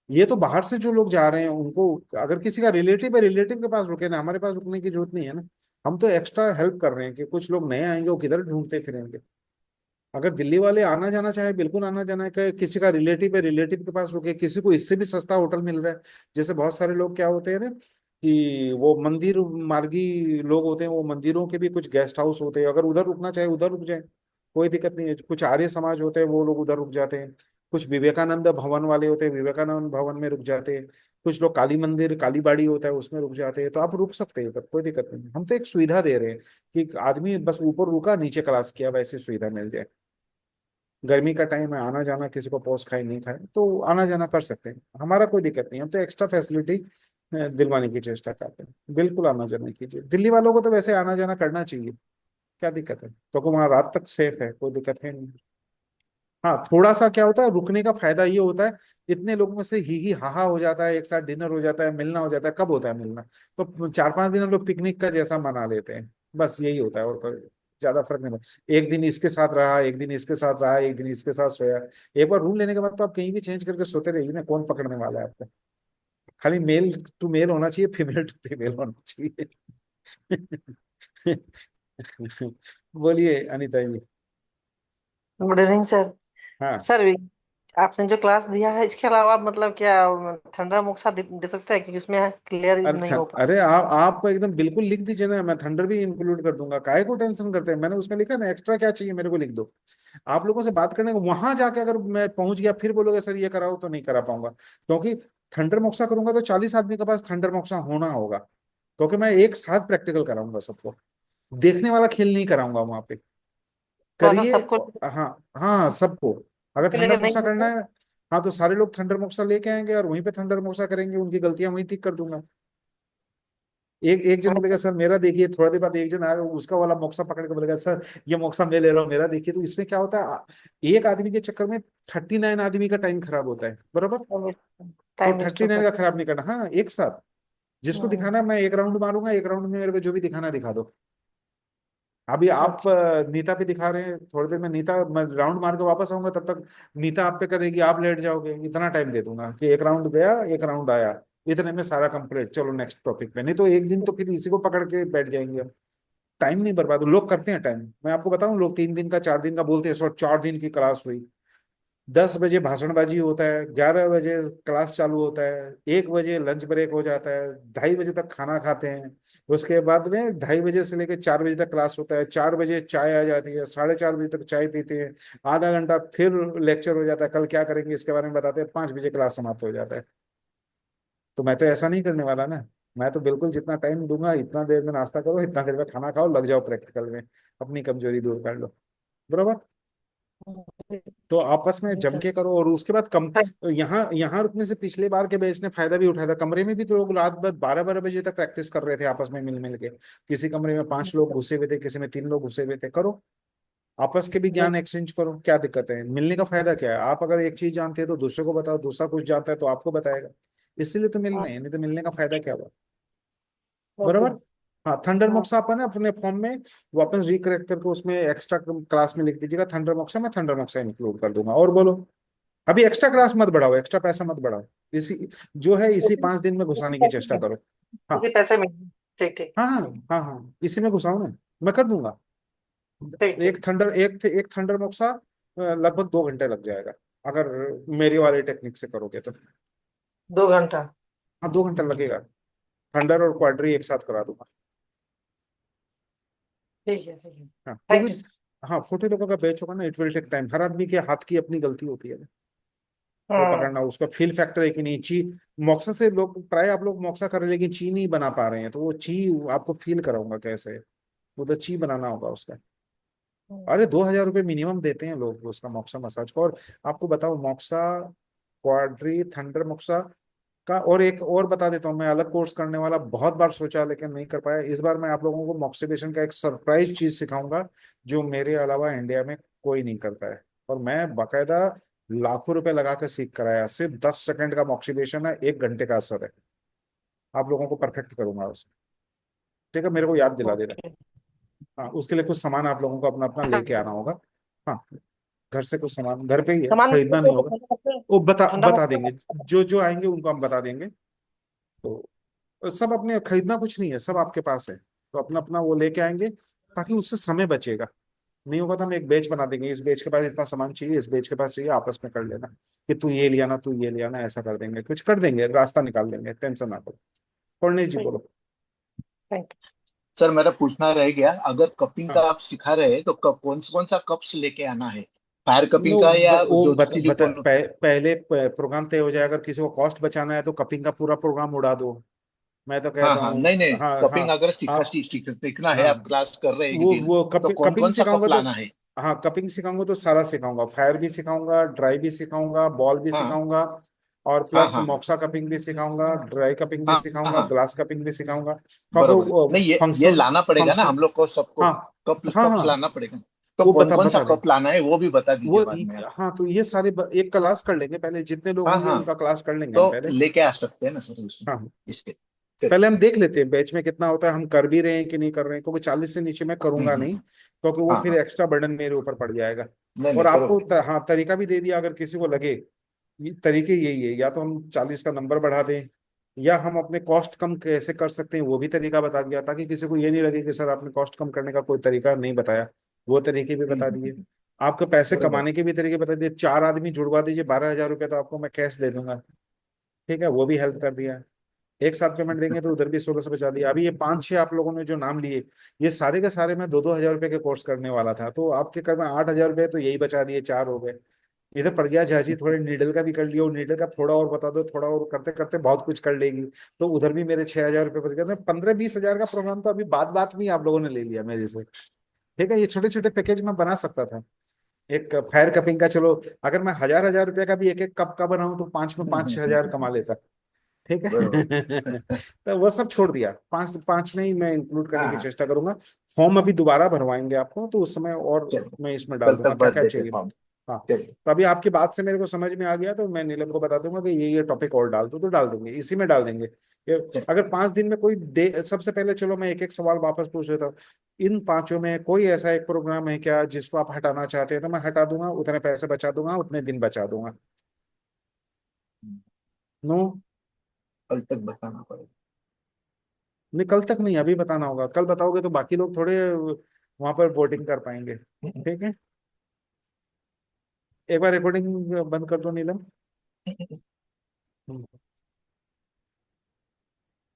ये तो बाहर से जो लोग जा रहे हैं उनको, अगर किसी का रिलेटिव है, रिलेटिव के पास रुके ना, हमारे पास रुकने की जरूरत नहीं है ना। हम तो एक्स्ट्रा हेल्प कर रहे हैं कि कुछ लोग नए आएंगे, वो किधर ढूंढते फिरेंगे। अगर दिल्ली वाले आना जाना चाहे, बिल्कुल आना जाना है, किसी का रिलेटिव है, रिलेटिव के पास रुके, किसी को इससे भी सस्ता होटल मिल रहा है। जैसे बहुत सारे लोग क्या होते हैं ना, कि वो मंदिर मार्गी लोग होते हैं, वो मंदिरों के भी कुछ गेस्ट हाउस होते हैं, अगर उधर रुकना चाहे उधर रुक जाए, कोई दिक्कत नहीं है। कुछ आर्य समाज होते हैं, वो लोग उधर रुक जाते हैं। कुछ विवेकानंद भवन वाले होते हैं, विवेकानंद भवन में रुक जाते हैं। कुछ लोग काली मंदिर, काली बाड़ी होता है, उसमें रुक जाते हैं। तो आप रुक सकते हैं उधर, कोई दिक्कत नहीं है। हम तो एक सुविधा दे रहे हैं कि आदमी बस ऊपर रुका, नीचे क्लास किया, वैसी सुविधा मिल जाए। गर्मी का टाइम है, आना जाना, किसी को पोस्ट खाए नहीं खाए तो आना जाना कर सकते हैं, हमारा कोई दिक्कत नहीं। हम तो एक्स्ट्रा फैसिलिटी दिलवाने की चेष्टा करते हैं। बिल्कुल आना जाना कीजिए, दिल्ली वालों को तो वैसे आना जाना करना चाहिए, क्या दिक्कत है? तो वहाँ रात तक सेफ है, कोई दिक्कत है नहीं। हाँ, थोड़ा सा क्या होता है, रुकने का फायदा ये होता है, इतने लोगों में से ही हा हो जाता है, एक साथ डिनर हो जाता है, मिलना हो जाता है। कब होता है मिलना? तो 4-5 दिन हम लोग पिकनिक का जैसा मना लेते हैं, बस यही होता है, और कोई ज्यादा फर्क नहीं पड़ता। एक दिन इसके साथ रहा, एक दिन इसके साथ रहा, एक दिन इसके साथ सोया। एक बार रूम लेने के बाद तो आप कहीं भी चेंज करके सोते रहिए ना, कौन पकड़ने वाला है आपको? खाली मेल टू मेल होना चाहिए, फीमेल टू फीमेल होना चाहिए। बोलिए Anita ji. Good evening sir. हाँ, सर, आपने जो क्लास दिया है इसके अलावा मतलब क्या ठंडा मोक्सा दे सकते हैं, क्योंकि उसमें क्लियर नहीं हो पा अरे आप एकदम बिल्कुल लिख दीजिए ना, मैं थंडर भी इंक्लूड कर दूंगा, काहे को टेंशन करते हैं? मैंने उसमें लिखा ना, एक्स्ट्रा क्या चाहिए मेरे को लिख दो। आप लोगों से बात करने वहां जाके अगर मैं पहुंच गया फिर बोलोगे सर ये कराओ, तो नहीं करा पाऊंगा, क्योंकि थंडर मोक्सा करूंगा तो 40 आदमी के पास थंडर मोक्सा होना होगा, क्योंकि मैं एक साथ प्रैक्टिकल कराऊंगा सबको, देखने वाला खेल नहीं कराऊंगा वहां पे। तो अगर करिए। सबको हाँ, हाँ, सबको। अगर थंडर लेकर नहीं मोक्सा करना होता। है, हाँ, तो सारे लोग थंडर मोक्सा लेके आएंगे और वहीं पे थंडर मोक्सा करेंगे, उनकी गलतियां वहीं ठीक कर दूंगा। एक एक जन बोलेगा सर मेरा देखिए, थोड़ा देर बाद एक जन आएगा, उसका वाला मोक्सा पकड़ के बोलेगा सर ये मोक्सा मैं ले रहा हूँ, मेरा देखिए। तो इसमें क्या होता है, एक आदमी के चक्कर में 39 आदमी का टाइम खराब होता है, बराबर। तो टाइम वेस्ट 39 होता का खराब नहीं करना, हाँ, एक साथ जिसको है। दिखाना है, मैं एक राउंड मारूंगा, एक राउंड में मेरे को जो भी दिखाना है दिखा दो। अभी आप अच्छा। नीता पे दिखा रहे हैं, थोड़ी देर में नीता, मैं राउंड मार के वापस आऊंगा, तब तक नीता आप पे करेगी, आप लेट जाओगे, इतना टाइम दे दूंगा कि एक राउंड गया, एक राउंड आया, इतने में सारा कंप्लीट, चलो नेक्स्ट टॉपिक पे। नहीं तो एक दिन तो फिर इसी को पकड़ के बैठ जाएंगे। टाइम नहीं बर्बाद, लोग करते हैं टाइम, मैं आपको बताऊं, लोग 3 दिन का 4 दिन का बोलते हैं, सर 4 दिन की क्लास हुई। 10 बजे भाषणबाजी होता है, 11 बजे क्लास चालू होता है, 1 बजे लंच ब्रेक हो जाता है, 2:30 बजे तक खाना खाते हैं। उसके बाद में 2:30 बजे से लेकर 4 बजे तक क्लास होता है, 4 बजे चाय आ जाती है, 4:30 बजे तक चाय पीते हैं, आधा घंटा फिर लेक्चर हो जाता है, कल क्या करेंगे इसके बारे में बताते हैं, 5 बजे क्लास समाप्त हो जाता है। तो मैं तो ऐसा नहीं करने वाला ना, मैं तो बिल्कुल जितना टाइम दूंगा, इतना देर में नाश्ता करो, इतना देर में खाना खाओ, लग जाओ प्रैक्टिकल में, अपनी कमजोरी दूर कर लो, बरोबर। तो आपस में जम के करो, और उसके बाद कम, यहाँ यहाँ रुकने से पिछले बार के बैच ने फायदा भी उठाया था, कमरे में भी तो लोग रात भर 12-12 बजे तक प्रैक्टिस कर रहे थे आपस में मिल मिल के। किसी कमरे में 5 लोग घुसे हुए थे, किसी में 3 लोग घुसे हुए थे, करो, आपस के भी ज्ञान एक्सचेंज करो, क्या दिक्कत है? मिलने का फायदा क्या है? आप अगर एक चीज जानते हैं तो दूसरे को बताओ, दूसरा कुछ जानता है तो आपको बताएगा, इसीलिए तो मिल रहे हैं, नहीं तो मिलने का फायदा क्या हुआ, ओके। बराबर। हाँ, थंडर हाँ। मोक्सा अपन अपने फॉर्म में वापस रिकरेक्ट करके उसमें एक्स्ट्रा क्लास में लिख दीजिएगा थंडर मोक्सा, मैं थंडर मोक्सा इंक्लूड कर दूंगा। और बोलो। अभी एक्स्ट्रा क्लास मत बढ़ाओ, एक्स्ट्रा पैसा मत बढ़ाओ, इसी जो है इसी 5 दिन में घुसाने की चेष्टा करो। हाँ इसी पैसे में। ठीक ठीक हाँ हाँ हाँ हाँ, इसी में घुसाओ ना, मैं कर दूंगा। ठीक ठीक। एक थंडर मोक्सा लगभग 2 घंटे लग जाएगा, अगर मेरी वाली टेक्निक से करोगे तो। 2 घंटा। हाँ 2 घंटा लगेगा, थंडर और क्वाड्री एक साथ करा दूंगा। ठीक है ठीक है। हाँ थैंक क्योंकि यू। हाँ 40 लोगों का बैच होगा ना, इट विल टेक टाइम, हर आदमी के हाथ की अपनी गलती होती है, वो हाँ पकड़ना, उसका फील फैक्टर है कि नहीं। ची मोक्सा से लोग ट्राई, आप लोग मोक्सा कर रहे हैं लेकिन ची नहीं बना पा रहे हैं, तो वो ची आपको फील कराऊंगा कैसे, वो तो ची बनाना होगा उसका। अरे 2,000 रुपये मिनिमम देते हैं लोग उसका मोक्सा मसाज को। और आपको बताओ मोक्सा, क्वाड्री, थंडर मोक्सा का, और एक और बता देता हूँ, मैं अलग कोर्स करने वाला बहुत बार सोचा लेकिन नहीं कर पाया। इस बार मैं आप लोगों को मॉक्सिबेशन का एक सरप्राइज चीज सिखाऊंगा, जो मेरे अलावा इंडिया में कोई नहीं करता है। और मैं बाकायदा लाखों रुपए लगा कर सीख कर आया, सिर्फ 10 सेकंड का मॉक्सिबेशन है, 1 घंटे का असर है, आप लोगों को परफेक्ट करूंगा उसमें। ठीक है, मेरे को याद दिला देना। ओके। हाँ उसके लिए कुछ सामान आप लोगों को अपना अपना लेके आना होगा। हाँ घर से कुछ सामान, घर पे ही है, सामान खरीदना नहीं होगा। वो बता ठंडा बता मौसम देंगे, जो जो आएंगे उनको हम बता देंगे। तो सब अपने, खरीदना कुछ नहीं है, सब आपके पास है, तो अपना अपना वो लेके आएंगे, ताकि उससे समय बचेगा। नहीं होगा तो हम एक बैच बना देंगे, इस बैच के पास इतना सामान चाहिए, इस बैच के पास चाहिए, आपस में कर लेना कि तू ये लिया ना, तू ये लिया ना, ऐसा कर देंगे, कुछ कर देंगे, रास्ता निकाल देंगे, टेंशन ना करो। पढ़ने जी बोलो। थैंक सर मेरा पूछना रह गया, अगर कपिंग का हाँ आप सिखा रहे हैं तो कौन सा कप्स लेके आना है? फायर कपिंग नो, का या वो जो सिलिकॉन? पहले प्रोग्राम तय हो जाए, अगर किसी को कॉस्ट बचाना है तो कपिंग का पूरा प्रोग्राम उड़ा दो, मैं तो हाँ कहता हाँ, हूँ। नहीं नहीं, हाँ हाँ कपिंग अगर हाँ सीखना है, हाँ, आप क्लास कर रहे हैं एक वो दिन, वो तो कौन कपिंग कौन सा कप सिखाऊंगा तो, लाना है? हाँ कपिंग सिखाऊंगा तो सारा सिखाऊंगा, फायर भी सिखाऊंगा, ड्राई भी सिखाऊंगा, बॉल भी हाँ सिखाऊंगा, और हाँ प्लस हाँ मॉक्सा कपिंग भी सिखाऊंगा, ड्राई कपिंग भी हाँ हाँ सिखाऊंगा, हाँ, ग्लास कपिंग भी सिखाऊंगा, बरोबर है। क्योंकि नहीं, ये फंक्शन लाना पड़ेगा ना फंक्शन हम लोग को सबको, हाँ कप हाँ कप्स हाँ, लाना पड़ेगा। तो वो कौन कौन सा बता दें। कप लाना है वो भी बता दीजिए बाद में आप। हाँ तो ये सारे एक क्लास कर लेंगे पहले, जितने लोग हाँ होंगे हाँ, उनका क्लास कर लेंगे हम तो पहले। लेके आ सकते हैं ना सर उससे, हाँ इसके। पहले चलिए। हम देख लेते हैं बैच में कितना होता है, हम कर भी रहे हैं कि नहीं कर रहे हैं, क्योंकि 40 से नीचे मैं करूंगा नहीं, क्योंकि वो हाँ फिर हाँ, एक्स्ट्रा बर्डन मेरे ऊपर पड़ जाएगा। नहीं नहीं, और आपको बरोबर है। हाँ तरीका भी दे दिया, अगर किसी को लगे, ये तरीके यही है, या तो हम 40 का नंबर बढ़ा दें, या हम अपने कॉस्ट कम कैसे कर सकते हैं वो भी तरीका बता दिया, ताकि किसी को ये नहीं लगे कि सर आपने कॉस्ट कम करने का कोई तरीका नहीं बताया, वो तरीके भी बता दिए। हम्म, आपके पैसे बरोबर। कमाने के भी तरीके बता दिए, 4 आदमी जुड़वा दीजिए, 12,000 रुपये तो आपको मैं कैश दे दूंगा। ठीक है, वो भी हेल्प कर दिया। एक साथ पेमेंट देंगे तो उधर भी 16 से बचा दिया। अभी ये 5-6 आप लोगों ने जो नाम लिए, ये सारे के सारे मैं 2-2 हजार रुपए के कोर्स करने वाला था, तो आपके कर में 8,000 रुपये तो यही बचा दिए, 4 हो गए। इधर प्रज्ञा झाजी थोड़े नीडल का भी कर लिया, और नीडल का थोड़ा और बता दो, थोड़ा और करते करते बहुत कुछ कर लेगी, तो उधर भी मेरे 6,000 रुपये बच गए थे। 15-20 हजार का प्रोग्राम तो अभी बात बात में ही आप लोगों ने ले लिया मेरे से। ठीक है, ये छोटे छोटे पैकेज में बना सकता था। एक फायर कपिंग का, चलो अगर मैं 1,000 1,000 रुपये का भी एक एक कप का बनाऊं तो 5 में 5 हजार कमा लेता। ठीक बरोबर। है। तो वो सब छोड़ दिया, 5 5 में ही मैं इंक्लूड हाँ करने की हाँ, चेष्टा करूंगा। फॉर्म अभी दोबारा भरवाएंगे आपको, तो उस समय और चलिए, मैं इसमें डाल कल दूंगा तक क्या भर क्या देते चाहिए। फॉर्म। हाँ चलिए। तो अभी आपकी बात से मेरे को समझ में आ गया, तो मैं नीलम को बता दूंगा कि ये टॉपिक और डाल दो, तो डाल देंगे, इसी में डाल देंगे। चलिए। अगर 5 दिन में कोई डे, सबसे पहले चलो मैं एक एक सवाल वापस पूछ लेता हूँ, इन पांचों में कोई ऐसा एक प्रोग्राम है क्या जिसको आप हटाना चाहते हैं, तो मैं हटा दूंगा, उतने पैसे बचा दूंगा, उतने दिन बचा दूंगा। नो, कल तक बताना पड़ेगा। नहीं कल तक नहीं, अभी बताना होगा, कल बताओगे तो बाकी लोग थोड़े वहां पर वोटिंग कर पाएंगे। ठीक है, एक बार रिकॉर्डिंग बंद कर दो नीलम।